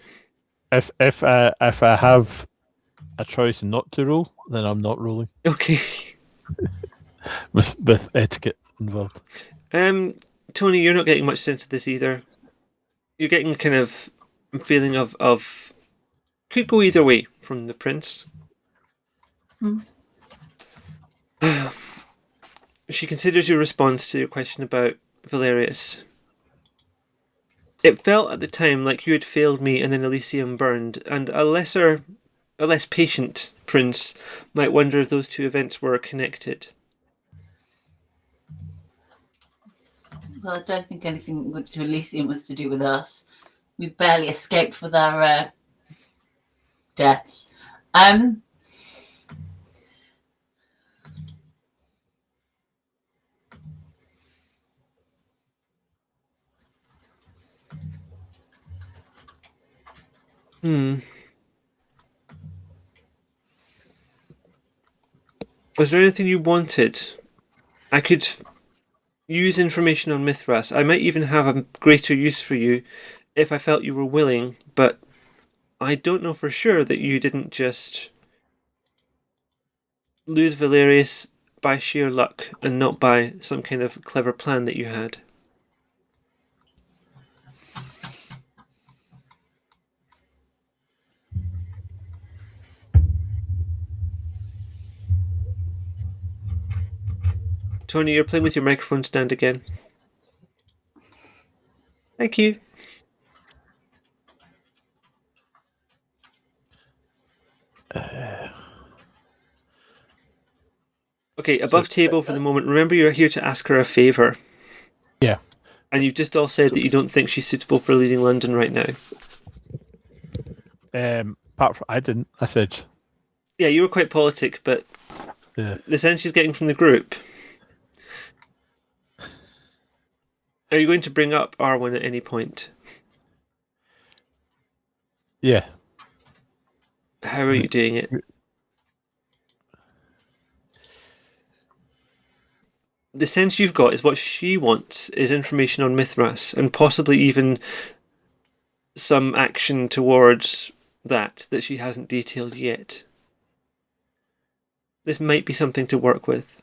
If I have a choice not to roll, then I'm not rolling Okay. with etiquette involved. Tony, you're not getting much sense of this either. You're getting kind of a feeling of could go either way from the prince. She considers your response to your question about Valerius. It felt at the time like you had failed me and then Elysium burned, and a less patient prince might wonder if those two events were connected. Well, I don't think anything to Elysium was to do with us. We barely escaped with our deaths. Was there anything you wanted? I could use information on Mithras. I might even have a greater use for you if I felt you were willing, but I don't know for sure that you didn't just lose Valerius by sheer luck and not by some kind of clever plan that you had. Tony, you're playing with your microphone stand again. Thank you. Okay, above table for the moment. Remember, you're here to ask her a favour. Yeah. And you've just all said that you don't think she's suitable for leading London right now. Apart from I didn't. I said. Yeah, you were quite politic, but the sense she's getting from the group. Are you going to bring up Arwen at any point? Yeah. How are you doing it? the sense you've got is what she wants is information on Mithras, and possibly even some action towards that she hasn't detailed yet. This might be something to work with.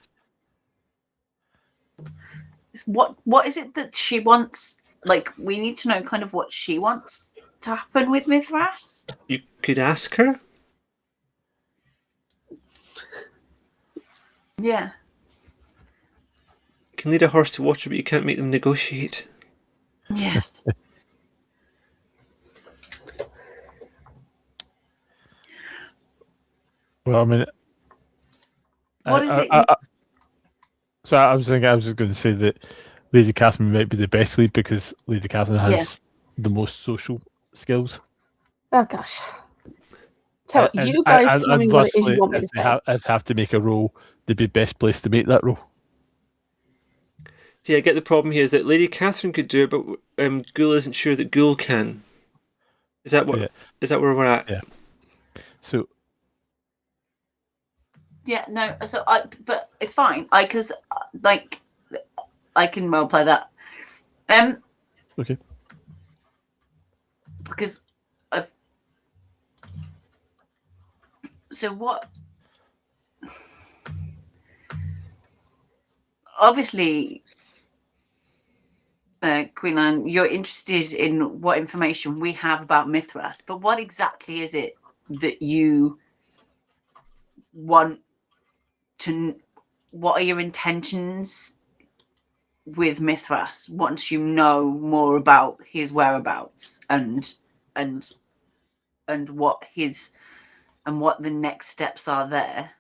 What is it that she wants? Like, we need to know kind of what she wants to happen with Mithras. You could ask her. Yeah. You can lead a horse to water, but you can't make them negotiate. Yes. Well, I mean, What is it? So I was thinking, I was just going to say that Lady Catherine might be the best lead because Lady Catherine has the most social skills. Oh gosh. You guys tell me what it is you want me to say. If they have to make a roll, they'd be best placed to make that roll. See, I get the problem here is that Lady Catherine could do it, but Ghoul isn't sure that Ghoul can. Is that what? Yeah. Is that where we're at? Yeah. So. Yeah. No. So but it's fine. Because I can well play that. Okay. Because so what? Obviously, Queen Anne, you're interested in what information we have about Mithras, but what exactly is it that you want to? What are your intentions with Mithras once you know more about his whereabouts and what the next steps are there?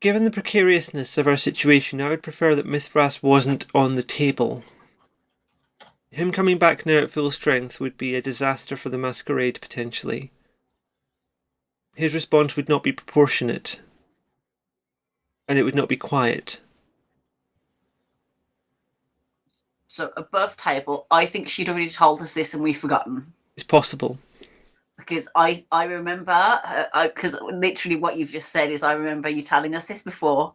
Given the precariousness of our situation, I would prefer that Mithras wasn't on the table. Him coming back now at full strength would be a disaster for the Masquerade, potentially. His response would not be proportionate. And it would not be quiet. So above table, I think she'd already told us this and we've forgotten. It's possible. Because I remember, because literally what you've just said is I remember you telling us this before.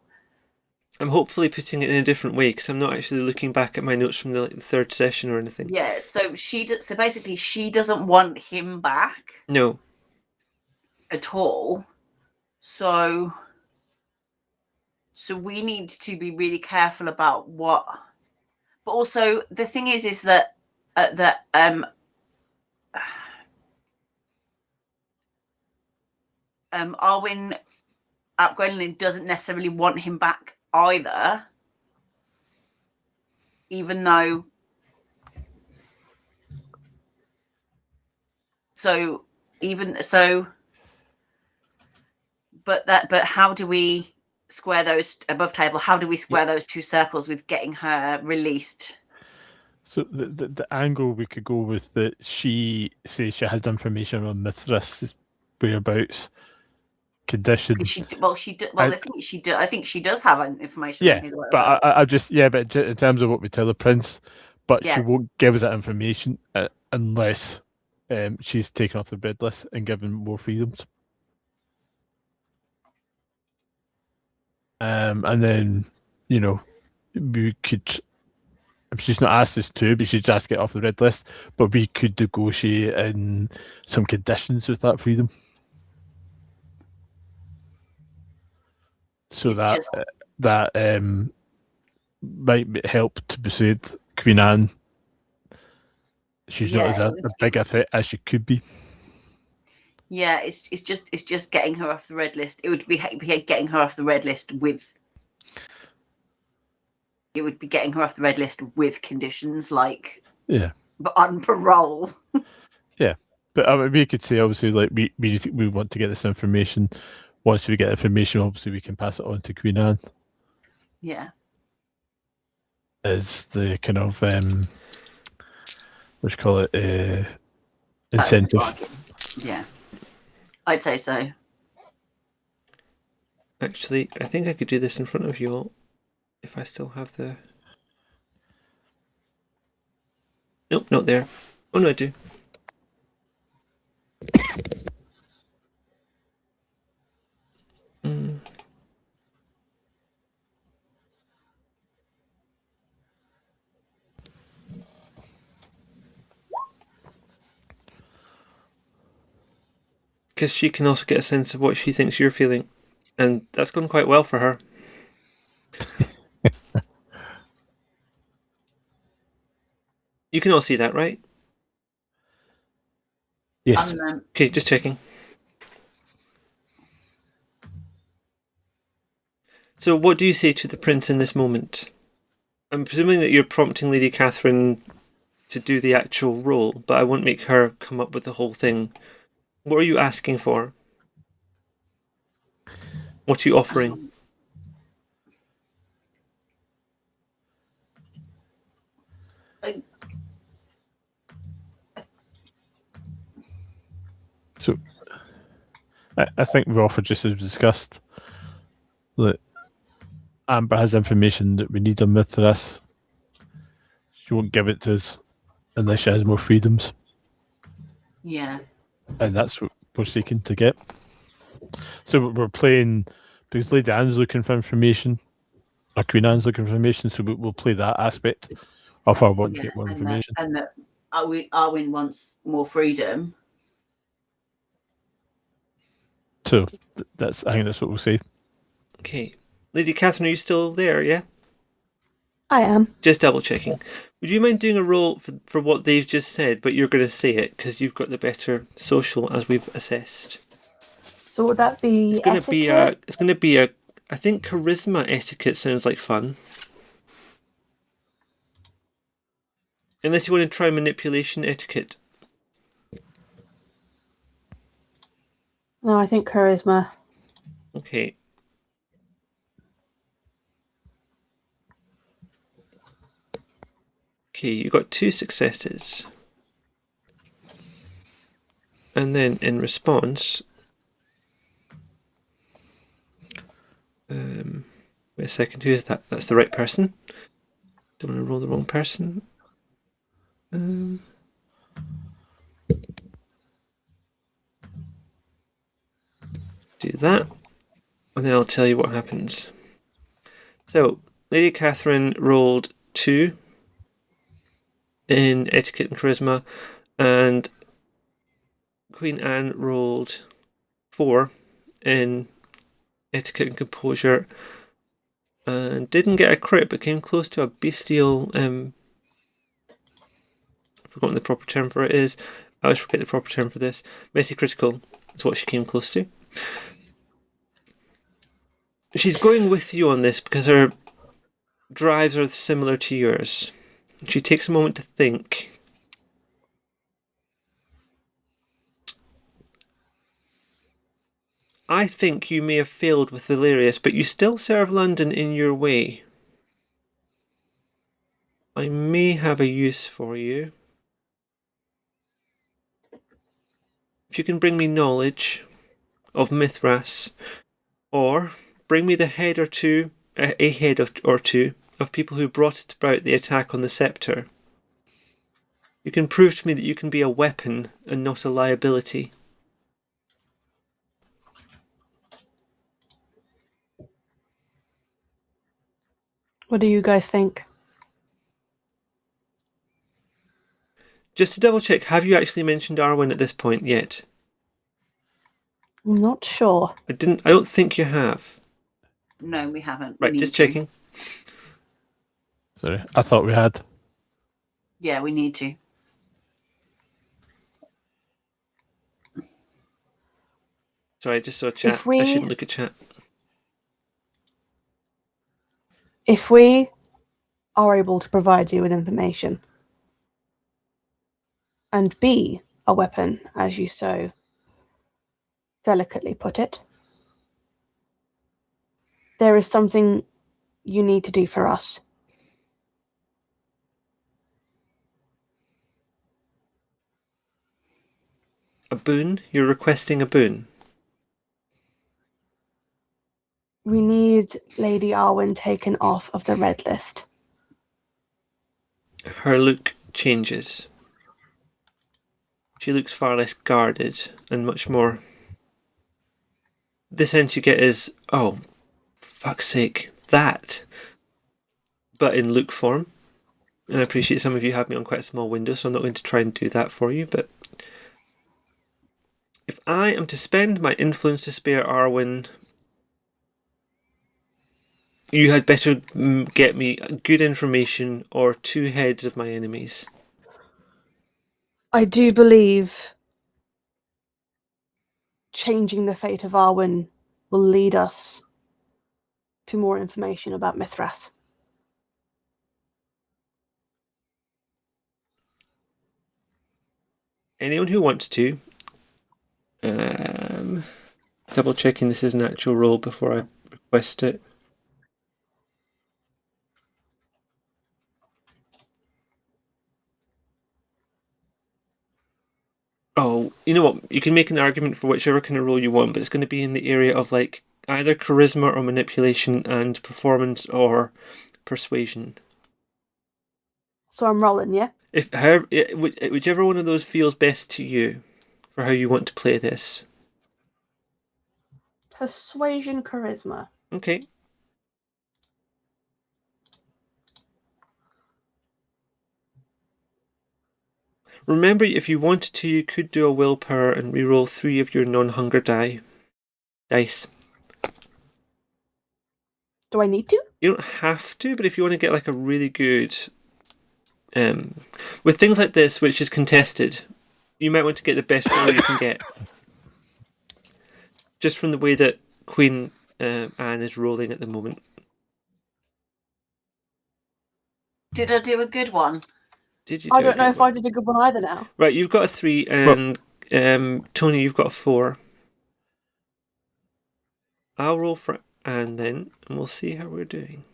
I'm hopefully putting it in a different way because I'm not actually looking back at my notes from the third session or anything. Yeah, so so basically she doesn't want him back. No. At all. So we need to be really careful about what. But also the thing is that Arwen at Gwendolyn doesn't necessarily want him back either, even though. But how do we square those above table? How do we square those two circles with getting her released? So the angle we could go with that she says she has information on Mithras' whereabouts, conditions. I think she does have information. Yeah, on his but but in terms of what we tell the prince, but she won't give us that information unless she's taken off the red list and given more freedoms. And then we could. She's not asked us to, but she's just get off the red list. But we could negotiate in some conditions with that freedom, so that might help to persuade Queen Anne. She's not as a big a threat as she could be. Yeah, it's just getting her off the red list. It would be getting her off the red list with. It would be getting her off the red list with conditions like but on parole. Yeah, but we could say obviously like we want to get this information. Once we get information, obviously we can pass it on to Queen Anne. Yeah, as the kind of what do you call it incentive. Yeah, I'd say so. Actually, I think I could do this in front of you all. If I still have the... Nope, not there. Oh no, I do. because she can also get a sense of what she thinks you're feeling, and that's gone quite well for her. You can all see that, right? Yes. Okay, just checking. So what do you say to the prince in this moment? I'm presuming that you're prompting Lady Catherine to do the actual role, but I won't make her come up with the whole thing. What are you asking for? What are you offering? So I think we offered, just as we discussed, that Amber has information that we need on Mithras. She won't give it to us unless she has more freedoms. Yeah. And that's what we're seeking to get. So we're playing, because Lady Anne's looking for information, or Queen Anne's looking for information, so we'll play that aspect of her wanting to get more information. And that Arwen wants more freedom. So I think that's what we'll say. Okay. Lady Catherine, are you still there, yeah? I am. Just double checking. Would you mind doing a roll for what they've just said, but you're going to say it because you've got the better social as we've assessed? So would that be It's going etiquette? to be a. I think charisma etiquette sounds like fun. Unless you want to try manipulation etiquette. No, I think charisma. Okay. Okay, you got 2 successes. And then in response, wait a second, who is that? That's the right person. Don't want to roll the wrong person. Do that, and then I'll tell you what happens. So, Lady Catherine rolled 2 in etiquette and charisma, and Queen Anne rolled 4 in etiquette and composure, and didn't get a crit, but came close to a bestial. I've forgotten the proper term for it is. I always forget the proper term for this. Messy critical is what she came close to. She's going with you on this because her drives are similar to yours. She takes a moment to think. I think you may have failed with Valerius, but you still serve London in your way. I may have a use for you. If you can bring me knowledge of Mithras, or bring me the head or two, a head or two, of people who brought about the attack on the scepter. You can prove to me that you can be a weapon and not a liability. What do you guys think? Just to double check, have you actually mentioned Arwen at this point yet? I'm not sure. I don't think you have. No, we haven't. Right, just checking. Sorry, I thought we had. Yeah, we need to. Sorry, I just saw chat. I shouldn't look at chat. If we are able to provide you with information and be a weapon, as you so delicately put it, there is something you need to do for us. A boon? You're requesting a boon? We need Lady Arwen taken off of the red list. Her look changes. She looks far less guarded and much more. The sense you get is, oh, for fuck's sake, that. But in look form. And I appreciate some of you have me on quite a small window, so I'm not going to try and do that for you, but If I am to spend my influence to spare Arwen, you had better get me good information or 2 heads of my enemies. I do believe changing the fate of Arwen will lead us to more information about Mithras. Anyone who wants to, double checking this is an actual roll before I request it. Oh, you know what? You can make an argument for whichever kind of role you want, but it's going to be in the area of like either charisma or manipulation and performance or persuasion. So I'm rolling, yeah? Whichever one of those feels best to you for how you want to play this. Persuasion, charisma. Okay. Remember, if you wanted to, you could do a willpower and reroll 3 of your non-hunger dice. Do I need to? You don't have to, but if you want to get like a really good, with things like this, which is contested, you might want to get the best roll you can get. Just from the way that Queen Anne is rolling at the moment. Did I do a good one? Did you? I don't know if I did a good one either now. Right, you've got a 3, and Tony, you've got a 4. I'll roll for Anne then, and we'll see how we're doing.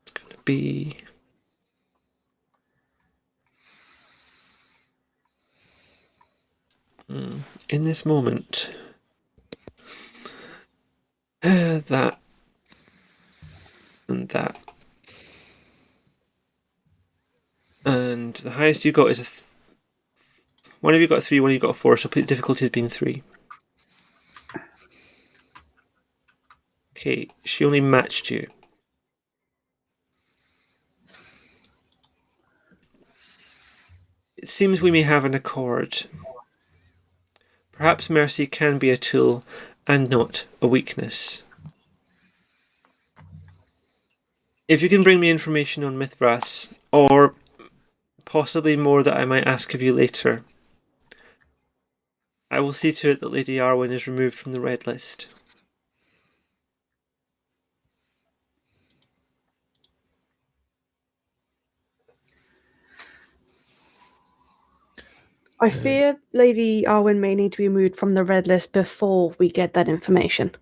It's going to be... in this moment... that... and that. And the highest you got is one of you got a 3, one of you got a 4, so the difficulty has been 3. Okay, she only matched you. It seems we may have an accord. Perhaps mercy can be a tool and not a weakness. If you can bring me information on Mithras, or possibly more that I might ask of you later, I will see to it that Lady Arwen is removed from the red list. I fear Lady Arwen may need to be removed from the red list before we get that information.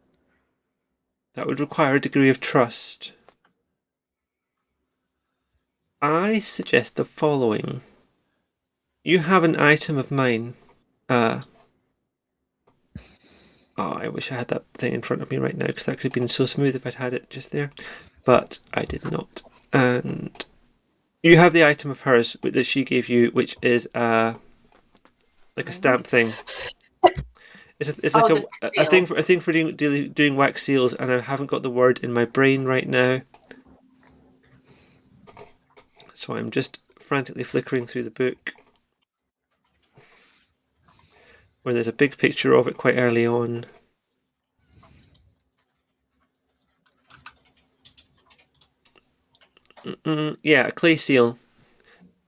That would require a degree of trust. I suggest the following. You have an item of mine. Oh, I wish I had that thing in front of me right now, because that could have been so smooth if I'd had it just there. But I did not. And you have the item of hers that she gave you, which is like a stamp thing. It's like a thing for doing wax seals, and I haven't got the word in my brain right now. So I'm just frantically flickering through the book, where there's a big picture of it quite early on. Yeah, a clay seal.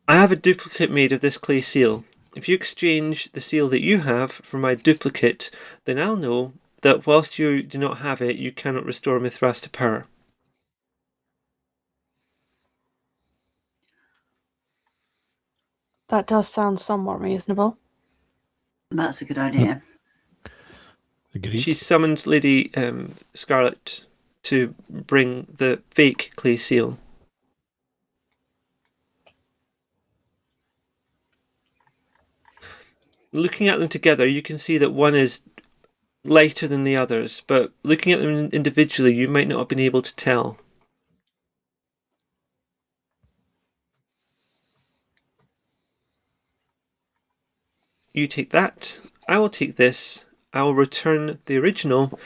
I have a duplicate made of this clay seal. If you exchange the seal that you have for my duplicate, then I'll know that whilst you do not have it, you cannot restore Mithras to power. That does sound somewhat reasonable. That's a good idea. Agreed. She summons Lady Scarlet to bring the fake clay seal. Looking at them together, you can see that one is lighter than the others, but looking at them individually, you might not have been able to tell. You take that, I will take this, I will return the original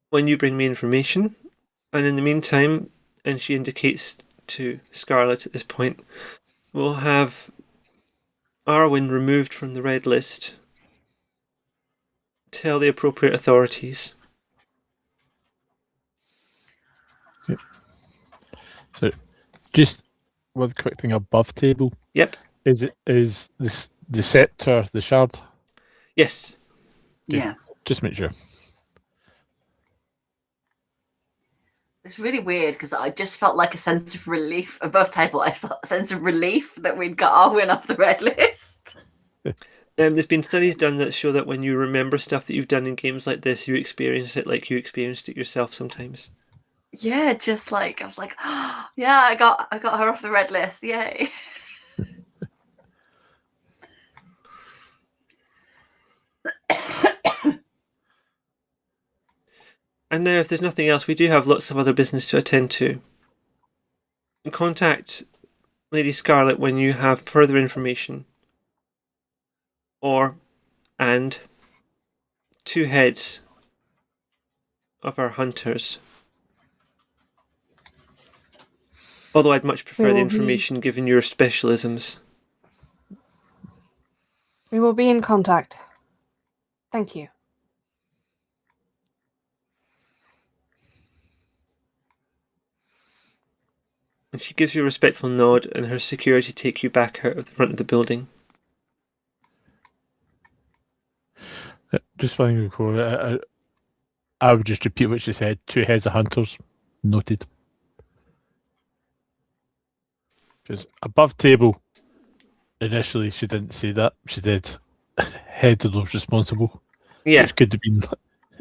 when you bring me information, and in the meantime, and she indicates to Scarlet at this point, we'll have Arwen removed from the red list. Tell the appropriate authorities. So, just one quick thing above table. Yep. Is this the scepter, the shard? Yes. Yeah. Just make sure. It's really weird because I just felt like a sense of relief above table. I felt a sense of relief that we'd got Arwen off the red list. There's been studies done that show that when you remember stuff that you've done in games like this, you experience it like you experienced it yourself sometimes. Yeah, just like I was like, oh, yeah, I got her off the red list. Yay. And now, if there's nothing else, we do have lots of other business to attend to. Contact Lady Scarlet when you have further information. And two heads of our hunters. Although I'd much prefer the information given your specialisms. We will be in contact. Thank you. And she gives you a respectful nod, and her security take you back out of the front of the building. Just one before, I would just repeat what she said. Two heads of hunters. Noted. Because above table, initially she didn't say that. She did head of those responsible. Yeah. Which could have been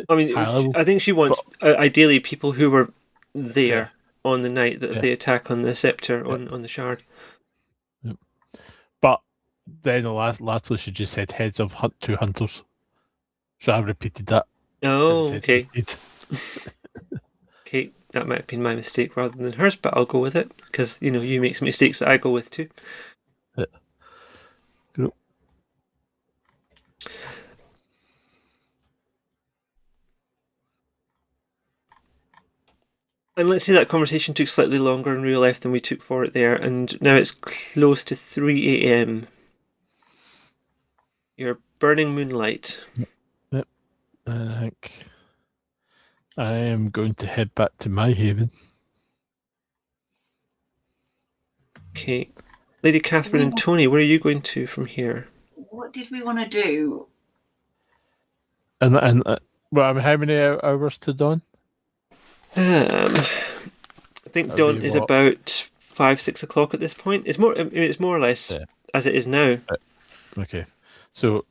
I mean, high level. I think she wants, ideally, people who were there on the night that the attack on the scepter, on the shard. Yep. But then lastly she just said heads of two hunters. So I repeated that. Oh, okay. Repeated. Okay, that might have been my mistake rather than hers, but I'll go with it, because, you know, you make some mistakes that I go with too. Yeah. Cool. And let's say that conversation took slightly longer in real life than we took for it there, and now it's close to 3 a.m. You're burning moonlight. Yep. I think I am going to head back to my haven. Okay. Lady Catherine and Tony, where are you going to from here? What did we want to do? And well, how many hours to dawn? I think That'd dawn be is what? about 5-6 o'clock at this point. It's more or less as it is now. Okay, so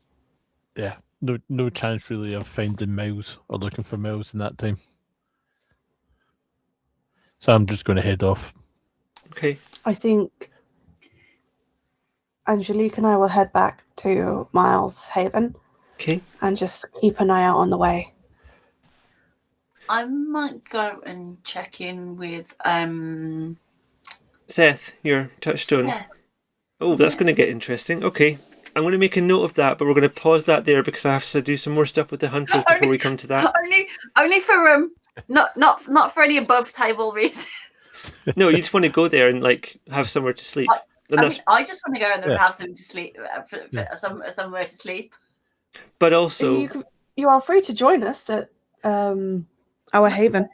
yeah, no chance really of finding Miles or looking for Miles in that time. So I'm just going to head off. Okay. I think Angelique and I will head back to Miles Haven. Okay. And just keep an eye out on the way. I might go and check in with Seth, your touchstone. Seth. Oh, that's going to get interesting. Okay. I'm going to make a note of that, but we're going to pause that there because I have to do some more stuff with the hunters before we come to that. Only for not for any above table reasons. No, you just want to go there and like have somewhere to sleep. I just want to go and then have something to sleep, somewhere to sleep. But also, you are free to join us at our haven.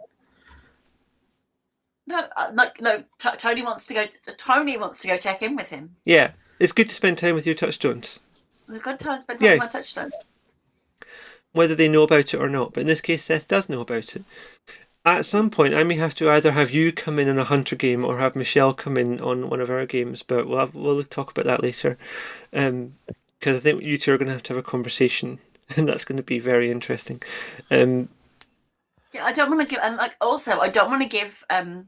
No, no. Tony wants to go. Tony wants to go check in with him. Yeah, it's good to spend time with your touchstones. It's a good time to spend time with my touchstone. Whether they know about it or not, but in this case, Seth does know about it. At some point, I may have to either have you come in on a hunter game or have Michelle come in on one of our games, but we'll talk about that later. Because I think you two are going to have a conversation, and that's going to be very interesting. Yeah, I don't want to give, and like also, I don't want to give Anne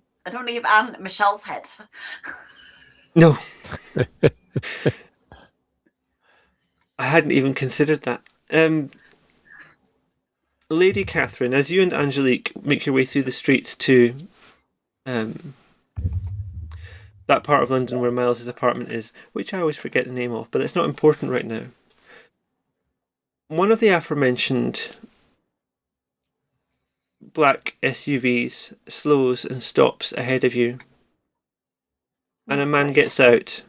Michelle's head. No. I hadn't even considered that. Lady Catherine, as you and Angelique make your way through the streets to that part of London where Miles' apartment is, which I always forget the name of, but it's not important right now. One of the aforementioned black SUVs slows and stops ahead of you, and a man gets out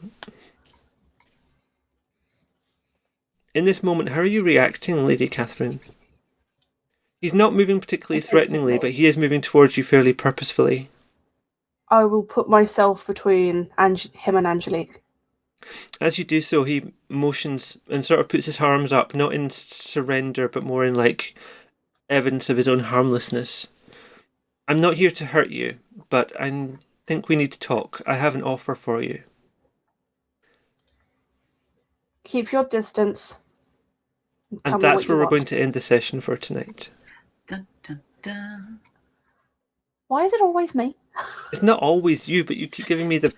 In this moment, how are you reacting, Lady Catherine? He's not moving particularly threateningly, but he is moving towards you fairly purposefully. I will put myself between him and Angelique. As you do so, he motions and sort of puts his arms up, not in surrender, but more in like evidence of his own harmlessness. I'm not here to hurt you, but I think we need to talk. I have an offer for you. Keep your distance. Tell And me that's what where you we're want. going to end the session for tonight. Dun, dun, dun. Why is it always me? It's not always you, but you keep giving me the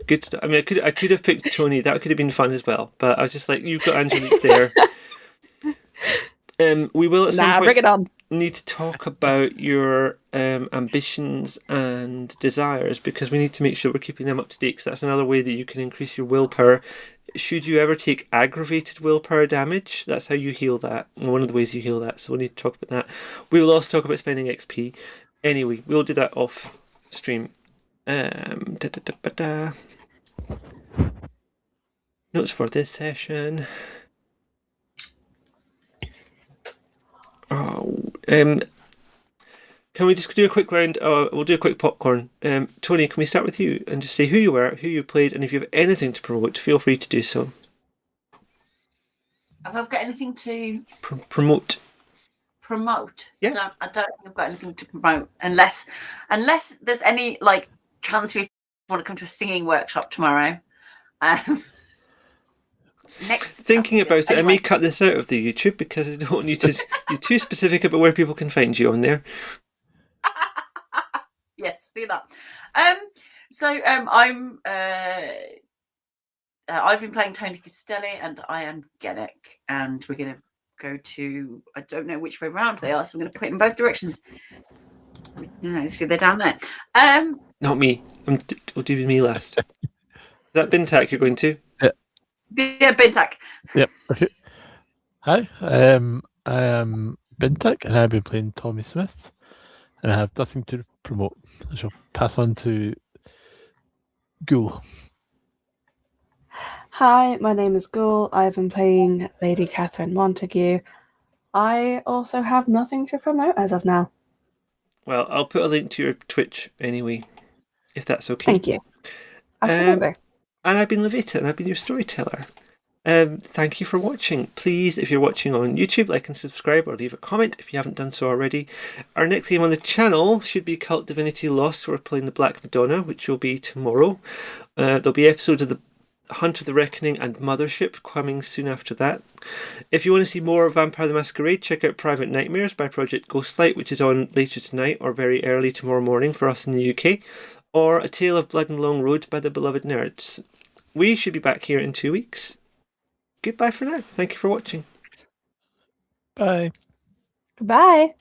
good stuff. I mean, I could have picked Tony. That could have been fun as well. But I was just like, you've got Angelique there. We will at some point bring it on. need to talk about your ambitions and desires, because we need to make sure we're keeping them up to date, because that's another way that you can increase your willpower. Should you ever take aggravated willpower damage, that's how you heal that. One of the ways you heal that. So we'll need to talk about that. We will also talk about spending XP. Anyway, we'll do that off stream. Notes for this session. Can we just do a quick round? We'll do a quick popcorn. Tony, can we start with you and just say who you were, who you played, and if you have anything to promote, feel free to do so. Have I got anything to Promote? Yeah. I don't think I've got anything to promote unless there's any like trans people want to come to a singing workshop tomorrow. Next. Thinking about it, anyway. I may cut this out of the YouTube because I don't want you to be too specific about where people can find you on there. Yes, do that. I'm I've been playing Tony Castelli, and I am Genek, and we're going to go to, I don't know which way round they are, so I'm going to point in both directions. See, they're down there. Not me. We'll do me last. Is that Bintak you're going to? Yeah, Bintak. Yep. Okay. Hi, I am Bintak, and I've been playing Tommy Smith, and I have nothing to promote. I shall pass on to Ghoul. Hi, my name is Ghoul. I've been playing Lady Catherine Montague. I also have nothing to promote as of now. Well, I'll put a link to your Twitch anyway, if that's okay. Thank you. Absolutely. And I've been Lavaita, and I've been your storyteller. Thank you for watching. Please, if you're watching on YouTube, like and subscribe or leave a comment if you haven't done so already. Our next game on the channel should be Cult Divinity Lost. We're playing the Black Madonna, which will be tomorrow. There'll be episodes of the Hunt of the Reckoning and Mothership coming soon after that. If you want to see more of Vampire the Masquerade, check out Private Nightmares by Project Ghostlight, which is on later tonight or very early tomorrow morning for us in the UK, or A Tale of Blood and Long Road by the Beloved Nerds. We should be back here in 2 weeks. Goodbye for now. Thank you for watching. Bye. Goodbye.